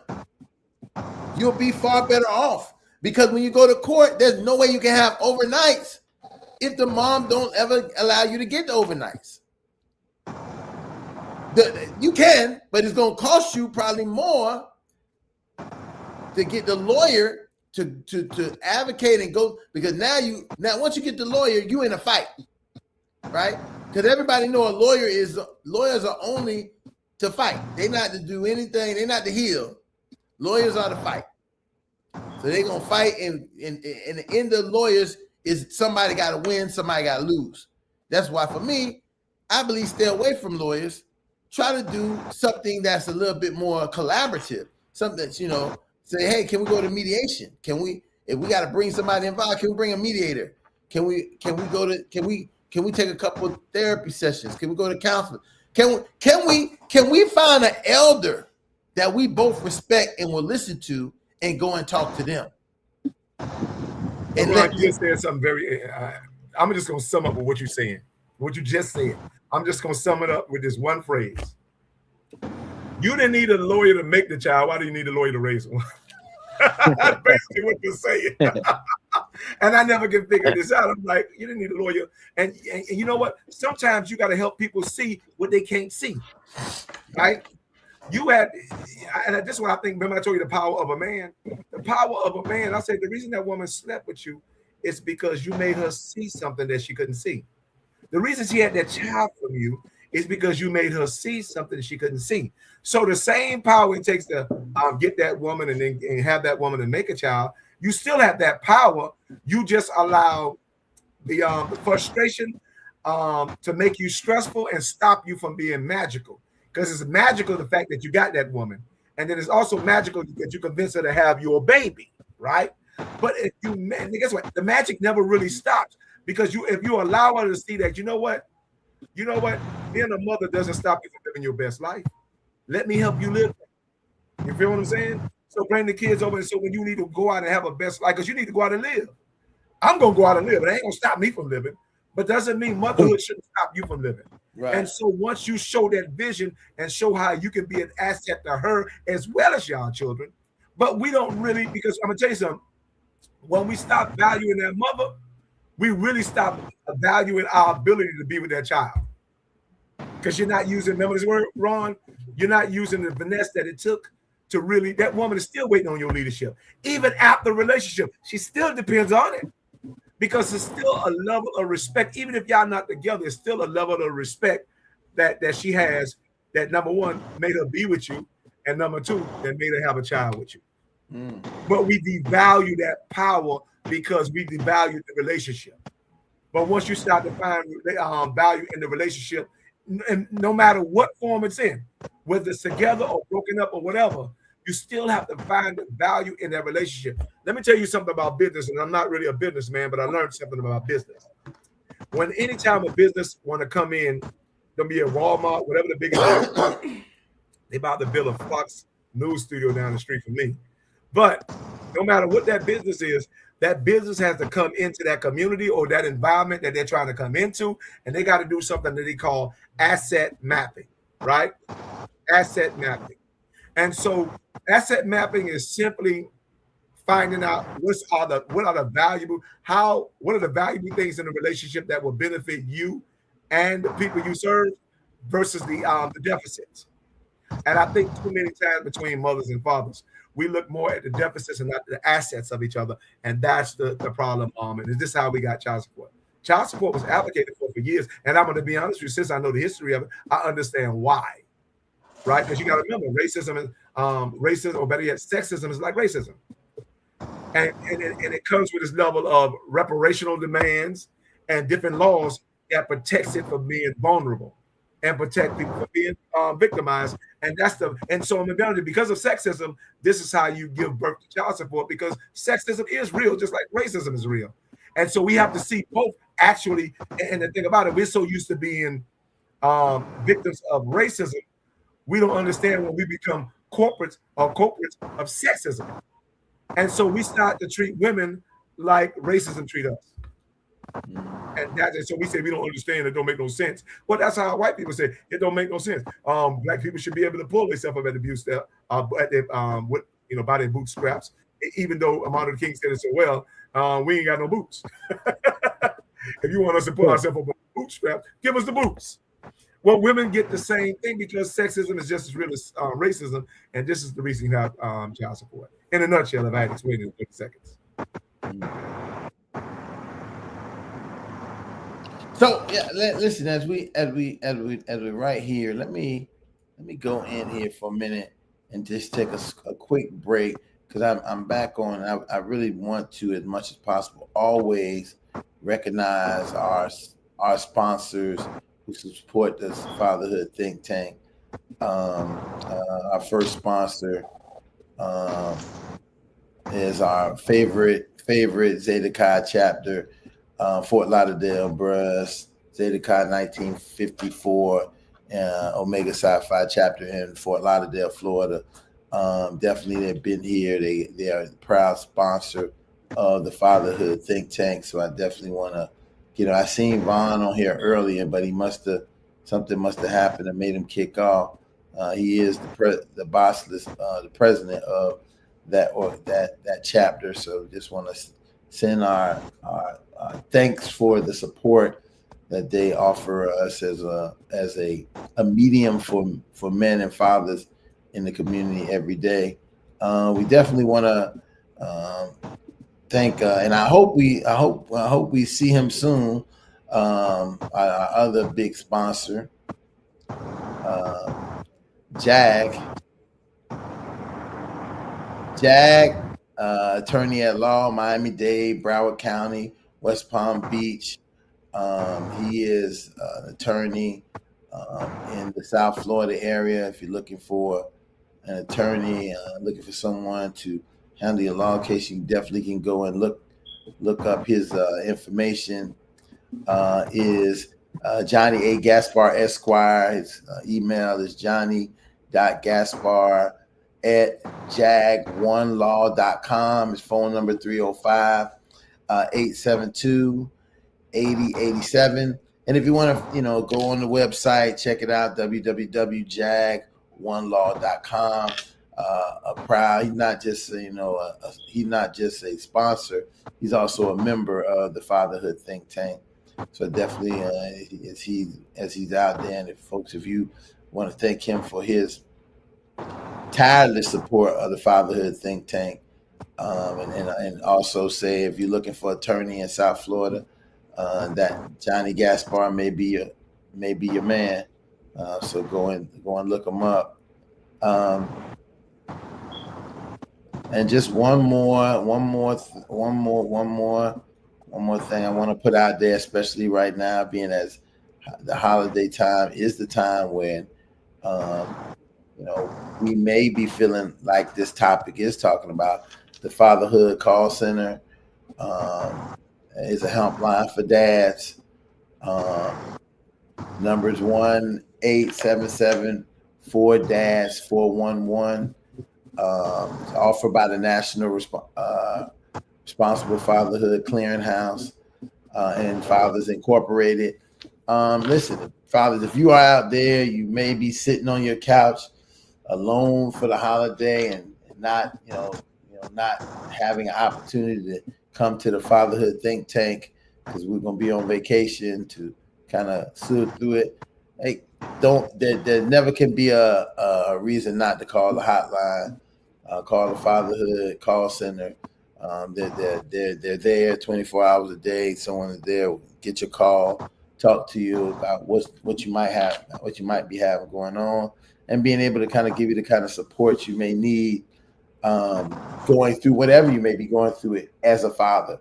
you'll be far better off. Because when you go to court, there's no way you can have overnights if the mom don't ever allow you to get the overnights. You can, but it's going to cost you probably more to get the lawyer to advocate and go, because now once you get the lawyer, you in a fight, right? Because everybody know lawyers are only to fight. They're not to do anything. They're not to heal. Lawyers are to fight. So they're gonna fight, and the end of lawyers is somebody got to win, somebody got to lose. That's why for me, I believe stay away from lawyers. Try to do something that's a little bit more collaborative. Something that's, say, hey, can we go to mediation? Can we, if we got to bring somebody involved, can we bring a mediator? Can we take a couple of therapy sessions? Can we go to counseling? Can we find an elder that we both respect and will listen to and go and talk to them? And you just said something very. I'm just gonna sum up with what you're saying. What you just said. I'm just gonna sum it up with this one phrase. You didn't need a lawyer to make the child. Why do you need a lawyer to raise one? That's basically what you're saying. And I never can figure this out. I'm like, you didn't need a lawyer. And you know what? Sometimes you got to help people see what they can't see. Right? And this is what I think. Remember, I told you the power of a man. The power of a man. I said the reason that woman slept with you is because you made her see something that she couldn't see. The reason she had that child from you is because you made her see something that she couldn't see. So the same power it takes to get that woman and have that woman and make a child, you still have that power. You just allow the frustration to make you stressful and stop you from being magical. Because it's magical the fact that you got that woman. And then it's also magical that you convince her to have your baby, right? But if guess what? The magic never really stops. Because if you allow her to see that, you know what? Being a mother doesn't stop you from living your best life. Let me help you live. You feel what I'm saying? So bring the kids over. And so when you need to go out and have a best life, because you need to go out and live. I'm going to go out and live. It ain't going to stop me from living. But doesn't mean motherhood shouldn't stop you from living. Right. And so once you show that vision and show how you can be an asset to her as well as y'all children, but we don't really, because I'm going to tell you something. When we stop valuing that mother, we really stop valuing our ability to be with that child. Because you're not using, remember this word, Ron? You're not using the finesse that it took to really, that woman is still waiting on your leadership. Even after the relationship, she still depends on it. Because it's still a level of respect. Even if y'all not together, it's still a level of respect that she has that, number one, made her be with you, and number two, that made her have a child with you. But we devalue that power because we devalue the relationship. But once you start to find value in the relationship, and no matter what form it's in, whether it's together or broken up or whatever, you still have to find the value in that relationship. Let me tell you something about business, and I'm not really a businessman, but I learned something about business. When anytime a business want to come in, gonna be a Walmart, whatever the biggest is, they about to build a Fox News studio down the street from me. But no matter what that business is, that business has to come into that community or that environment that they're trying to come into, and they got to do something that they call asset mapping, right? Asset mapping. And so asset mapping is simply finding out what are the valuable things in a relationship that will benefit you and the people you serve versus the deficits. And I think too many times between mothers and fathers, we look more at the deficits and not the assets of each other. And that's the problem. And is this how we got child support? Child support was advocated for years. And I'm going to be honest with you, since I know the history of it, I understand why. Right? Because you got to remember, racism, or better yet, sexism is like racism. And it comes with this level of reparational demands and different laws that protects it from being vulnerable and protect people from being victimized. And so in reality, because of sexism, this is how you give birth to child support, because sexism is real, just like racism is real. And so we have to see both actually. And the thing about it, we're so used to being victims of racism, we don't understand when we become corporates of sexism. And so we start to treat women like racism treat us. And so we say we don't understand, it don't make no sense. Well, that's how white people say it don't make no sense. Black people should be able to pull themselves up at the abuse by their bootstraps. Even though Martin Luther King said it so well, we ain't got no boots. If you want us to pull ourselves up with bootstraps, give us the boots. Well, women get the same thing because sexism is just as real as racism, and this is the reason you have child support. In a nutshell, if I had to explain it in 30 seconds. So yeah, listen, as we right here, let me go in here for a minute and just take a quick break, because I'm back on. I really want to, as much as possible, always recognize our sponsors who support this Fatherhood Think Tank. Our first sponsor is our favorite Zeta Chi chapter, Fort Lauderdale, Bruss, Zeta Chi 1954, Omega Psi Phi chapter in Fort Lauderdale, Florida. Definitely, they've been here. They are a proud sponsor of the Fatherhood Think Tank. So I definitely want to, I seen Vaughn on here earlier, but something must have happened that made him kick off. He is the president of that chapter. So just want to send our thanks for the support that they offer us as a medium for men and fathers in the community every day. We definitely want to thank, and I hope we see him soon. Our other big sponsor, Jag, attorney at law, Miami-Dade, Broward County, West Palm Beach. He is an attorney in the South Florida area. If you're looking for an attorney, looking for someone to handle your law case, you definitely can go and look up his information. Is Johnny A. Gaspar Esquire. His email is johnny.gaspar@jag1law.com. His phone number 305-872-8087. And if you want to, go on the website, check it out, www.jag1law.com. proud. He's not just he's not just a sponsor. He's also a member of the Fatherhood Think Tank. So definitely, as he's out there, and if you want to thank him for his tireless support of the Fatherhood Think Tank, and also say if you're looking for an attorney in South Florida, that Johnny Gaspar may be your man. So go and look him up. And just one more thing I want to put out there, especially right now, being as the holiday time is the time when we may be feeling like this topic is talking about. The Fatherhood Call Center is a helpline for dads. Numbers 1-877-4-DADS-411. Offered by the National Responsible Fatherhood Clearinghouse and Fathers Incorporated. Listen, fathers, if you are out there, you may be sitting on your couch alone for the holiday and not, not having an opportunity to come to the Fatherhood Think Tank because we're going to be on vacation to kind of soothe through it. Hey, there never can be a reason not to call the hotline. Call the Fatherhood Call Center. They're there 24 hours a day. Someone is there. Get your call. Talk to you about what you might be having going on, and being able to kind of give you the kind of support you may need going through whatever you may be going through it as a father.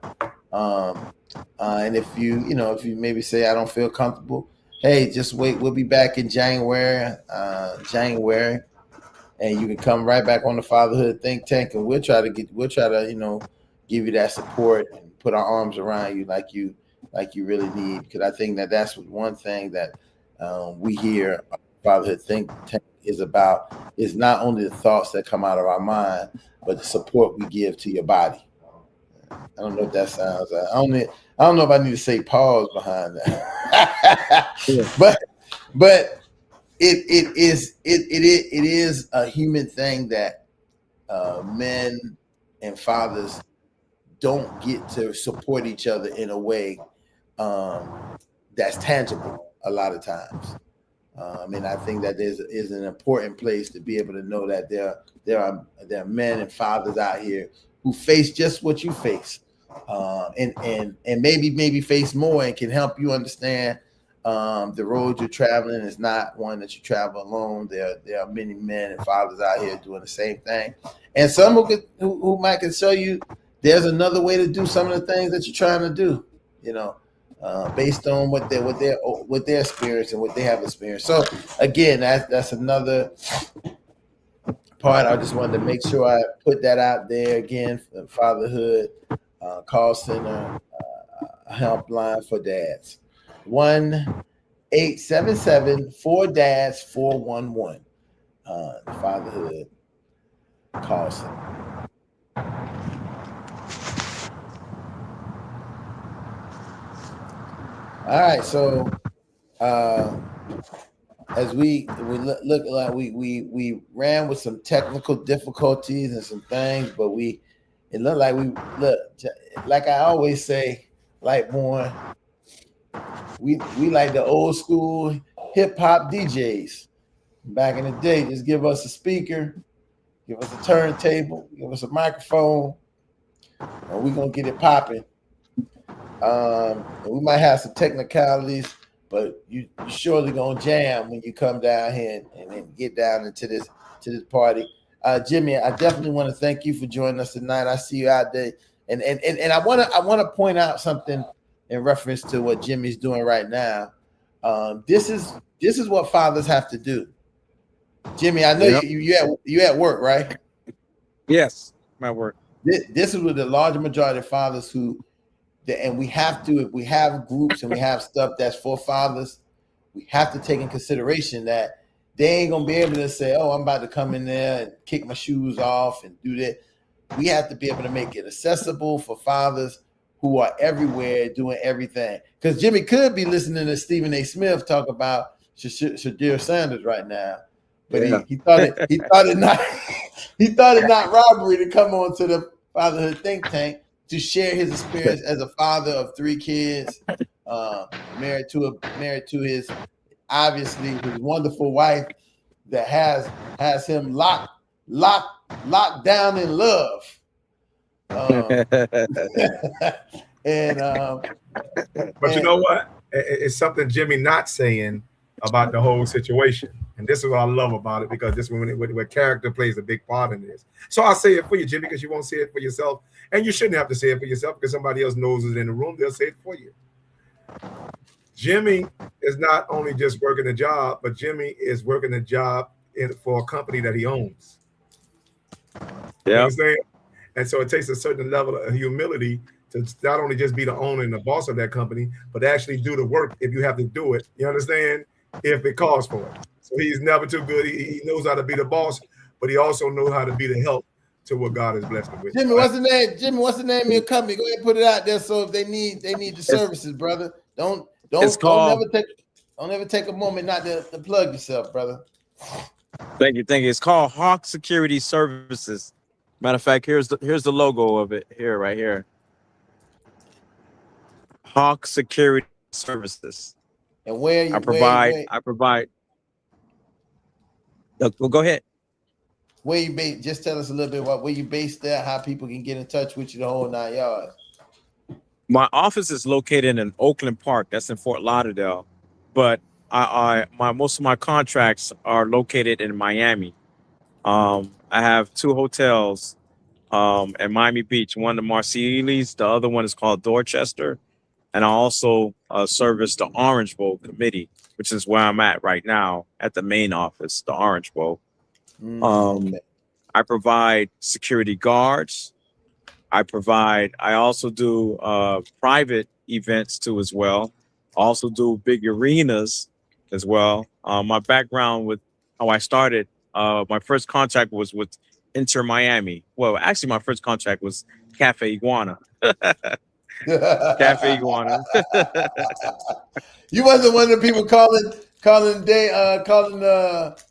And if you maybe say I don't feel comfortable, hey, just wait. We'll be back in January. And you can come right back on the Fatherhood Think Tank, and we'll try to give you that support and put our arms around you like you really need. Because I think that's one thing that we here Fatherhood Think Tank is about, is not only the thoughts that come out of our mind, but the support we give to your body. I don't know if that sounds. I don't know if I need to say pause behind that, yeah. but. It is a human thing that men and fathers don't get to support each other in a way that's tangible a lot of times. And I think that is an important place to be able to know that there are men and fathers out here who face just what you face, and maybe face more and can help you understand. The road you're traveling is not one that you travel alone. There are many men and fathers out here doing the same thing, and some who might can show you there's another way to do some of the things that you're trying to do. Based on what their experience and what they have experienced. So again, that's another part. I just wanted to make sure I put that out there again. For Fatherhood Call Center helpline for dads. 1-877-4-DADS-411. Fatherhood Call Center. All right, so as we look like we ran with some technical difficulties and some things, but it looked like like I always say, like more. We like the old school hip hop DJs back in the day. Just give us a speaker, give us a turntable, give us a microphone, and we're gonna get it popping. And we might have some technicalities, but you surely gonna jam when you come down here and then get down into this party. Jimmy, I definitely want to thank you for joining us tonight. I see you out there, and I wanna point out something in reference to what Jimmy's doing right now. This is what fathers have to do. Jimmy, I know you at work, right? Yes, my work. This is with the large majority of fathers and we have to, if we have groups and we have stuff that's for fathers, we have to take in consideration that they ain't gonna be able to say, "Oh, I'm about to come in there and kick my shoes off and do that." We have to be able to make it accessible for fathers who are everywhere doing everything. Because Jimmy could be listening to Stephen A. Smith talk about Shadir Sanders right now, but he thought it not. He thought it not robbery to come on to the Fatherhood Think Tank to share his experience as a father of 3 kids, married to his obviously his wonderful wife that has him locked down in love. And But you know what? It's something Jimmy not saying about the whole situation. And this is what I love about it, because this is when character plays a big part in this. So I'll say it for you, Jimmy, because you won't say it for yourself. And you shouldn't have to say it for yourself, because somebody else knows it in the room. They'll say it for you. Jimmy is not only just working a job, but Jimmy is working a job for a company that he owns. You understand? And so it takes a certain level of humility to not only just be the owner and the boss of that company, but actually do the work if you have to do it. You understand? If it calls for it. So he's never too good. He knows how to be the boss, but he also knows how to be the help to what God has blessed him with. Jimmy, what's the name? Jimmy, what's the name of your company? Go ahead and put it out there. So if they need the services, brother. Don't ever take a moment not to plug yourself, brother. Thank you. It's called Hawk Security Services. Matter of fact, here's the logo of it here, right here. Hawk Security Services. And where you I provide. Well, go ahead. Where you based? Just tell us a little bit about where you based at, how people can get in touch with you, the whole 9 yards. My office is located in Oakland Park. That's in Fort Lauderdale, but most of my contracts are located in Miami. I have 2 hotels in Miami Beach. One, the Marceli's. The other one is called Dorchester. And I also service the Orange Bowl committee, which is where I'm at right now at the main office, the Orange Bowl. Okay. I provide security guards. I also do private events too as well. I also do big arenas as well. My background with how I started, my first contract was with Inter Miami. Well, actually my first contract was Cafe Iguana. Cafe Iguana. You wasn't one of the people calling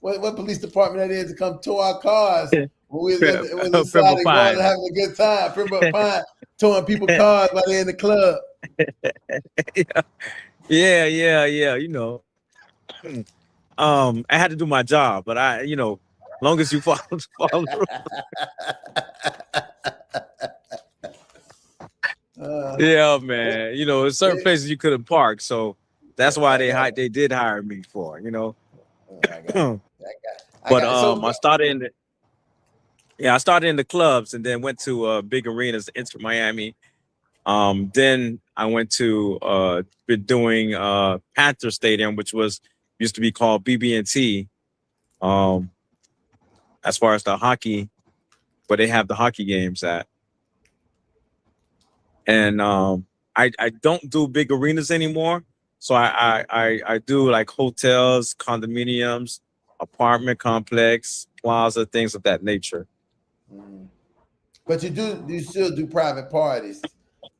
what police department that is to come tow our cars when we was inside Iguana having a good time. Pembroke Pine towing people's cars while they're in the club. Yeah. You know, I had to do my job, but long as you follow through. Yeah, man. In certain places you couldn't park, so that's why they did hire me for. But I started in the clubs and then went to big arenas, Inter Miami. Then I went to been doing Panther Stadium, which used to be called BB&T. As far as the hockey, where they have the hockey games at. And I don't do big arenas anymore. So I do like hotels, condominiums, apartment complex, plaza, things of that nature. But you still do private parties,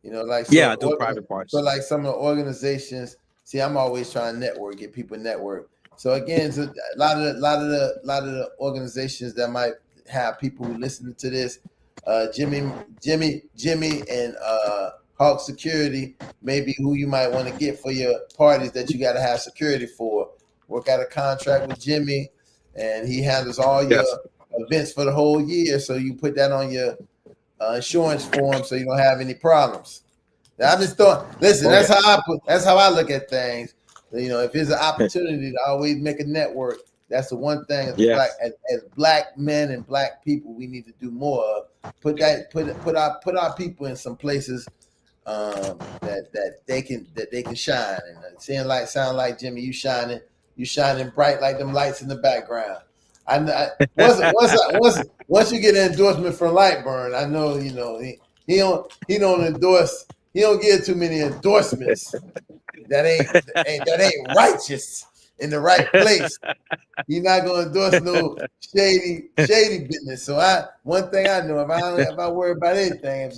I do private parties. So like some of the organizations, see, I'm always trying to network, get people network. So again, a lot of the organizations that might have people who listen to this. Jimmy and Hawk Security, maybe who you might want to get for your parties that you got to have security for. Work out a contract with Jimmy, and he handles all your events for the whole year. So you put that on your insurance form, so you don't have any problems. Now, I just thought, listen, that's how I look at things. If there's an opportunity to always make a network, that's the one thing as black men and black people we need to do more of. Put our people in some places that they can shine. And sound like Jimmy, you shining bright like them lights in the background. Once you get an endorsement from Lightburn, I know he don't endorse. He don't get too many endorsements that ain't righteous in the right place. You're not gonna endorse no shady business. So one thing I know, if I worry about anything,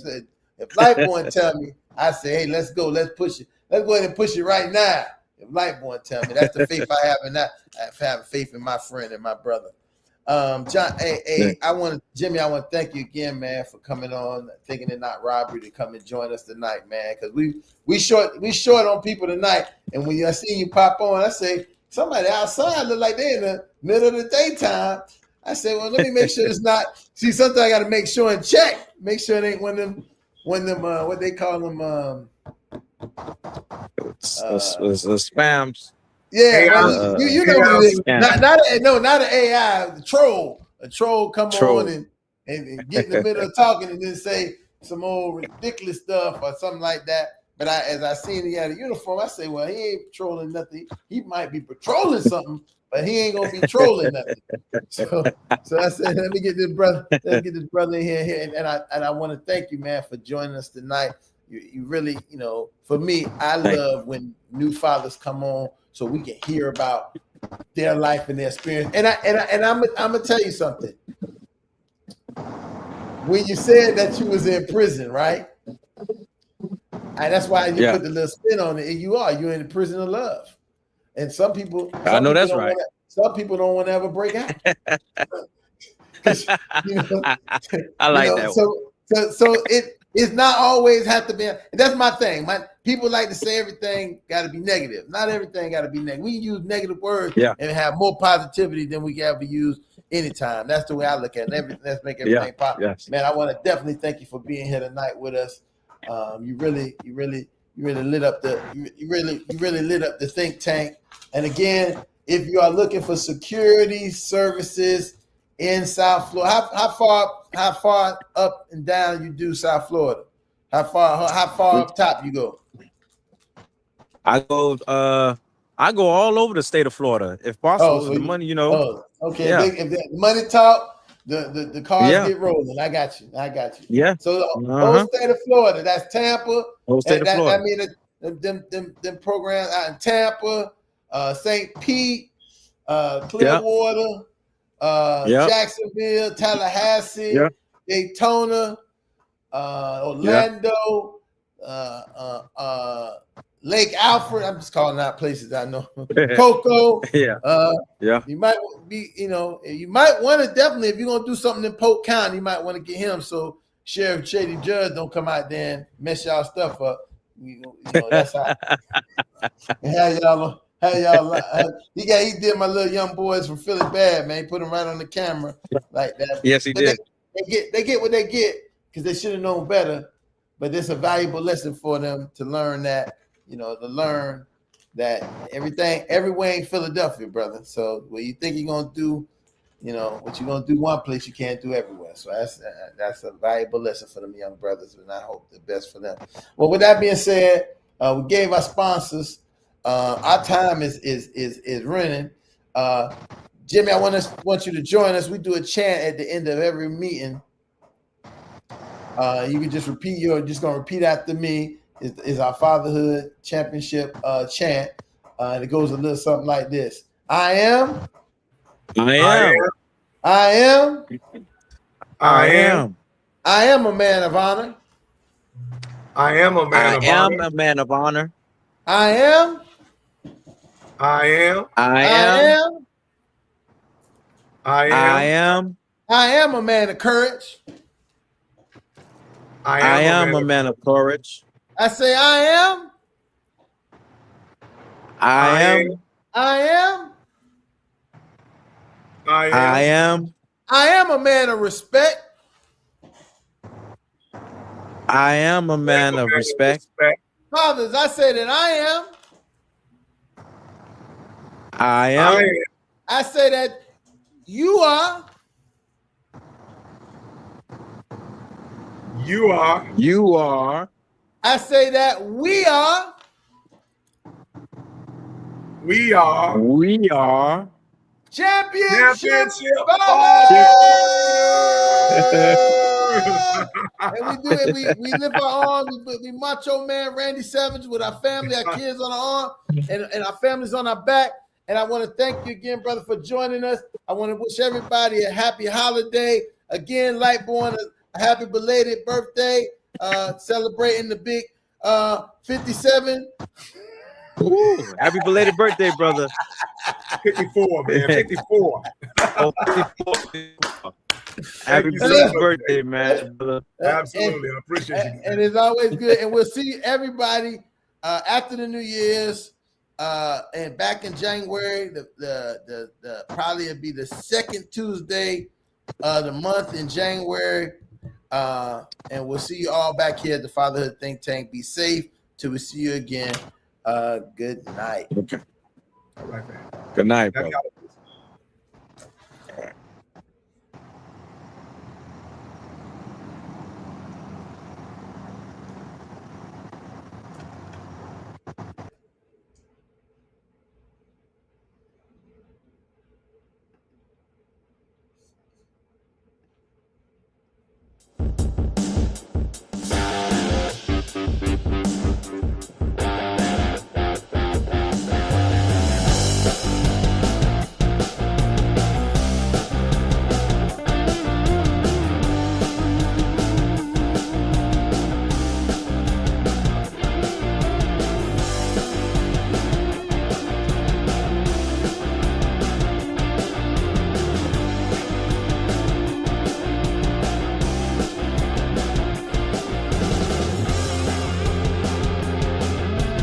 if Lightborn tell me, I say, hey, let's go, let's push it. Let's go ahead and push it right now. If Lightborn tell me, that's the faith I have in that. I have faith in my friend and my brother. John, hey, I want to thank you again, man, for coming on, thinking it not robbery to come and join us tonight, man. Because we short on people tonight, and when I see you pop on, I say somebody outside look like they in the middle of the daytime. I say, well, let me make sure it's not. See, sometimes I got to make sure and check, make sure it ain't one of them what they call them spams. Yeah, you know what it is. Not an AI, the troll. A troll come on and get in the middle of talking and then say some old ridiculous stuff or something like that. But as I seen he had a uniform, I say, well, he ain't patrolling nothing. He might be patrolling something, but he ain't gonna be trolling nothing. So I said, let me get this brother in here. And I want to thank you, man, for joining us tonight. You really, for me, I love when new fathers come on so we can hear about their life and their experience. And I'm gonna tell you something. When you said that you was in prison, right? And that's why you put the little spin on it. And you're in the prison of love. And some people, I know that's right. Some people don't want to ever break out. I like that. So it's not always have to be. That's my thing. People like to say everything got to be negative. Not everything got to be negative. We can use negative words and have more positivity than we can ever use anytime. That's the way I look at it. Let's make everything positive. Yes. Man, I want to definitely thank you for being here tonight with us. You really lit up the think tank. And again, if you are looking for security services in South Florida, how far up and down you do South Florida? How far up top you go? I go all over the state of Florida if possible. So the money, okay. Yeah. If the money talk, the cars get rolling. I got you. Yeah. So the whole state of Florida, that's Tampa. Whole state of Florida. I mean, them programs out in Tampa, St. Pete, Clearwater, Jacksonville, Tallahassee, Daytona, Orlando, Lake Alfred. I'm just calling out places I know. Cocoa. You might be, you might want to definitely, if you're gonna do something in Polk County, you might want to get him so Sheriff Shady Judge don't come out there and mess y'all stuff up. That's how. He did my little young boys from Philly bad, man. He put them right on the camera like that. Yes, he did. They get what they get because they should have known better. But it's a valuable lesson for them to learn that, everywhere ain't Philadelphia, brother. So what you think you're gonna do, what you're gonna do one place, you can't do everywhere. So that's a valuable lesson for them young brothers, and I hope the best for them. Well, with that being said, we gave our sponsors. Our time is running. Jimmy, I want you to join us. We do a chant at the end of every meeting. You can just repeat after me. Is our Fatherhood Championship chant. And it goes a little something like this. I am a man of honor. I am a man of honor. A man of honor. I am a man of courage. I am a man of courage. I say I am a man of respect. I am a man of respect. Fathers, I say that I am. I say that you are. You are. I say that we are. We are. Championship. And we do it. We lift our arms. We macho man Randy Savage with our family, our kids on our arm, and our families on our back. And I want to thank you again, brother, for joining us. I want to wish everybody a happy holiday. Again, Lightborn, a happy belated birthday. Celebrating the big 57. Ooh, happy belated birthday, brother. 54, man. 54. Oh, 54. Happy you so belated much, birthday, man. brother. Absolutely. I appreciate you. And it's always good. And we'll see everybody after the New Year's. And back in January, the probably it'll be the second Tuesday of the month in January. And we'll see you all back here at the Fatherhood Think Tank. Be safe till we see you again. Good night. Okay. All right, man. Good night, Happy brother.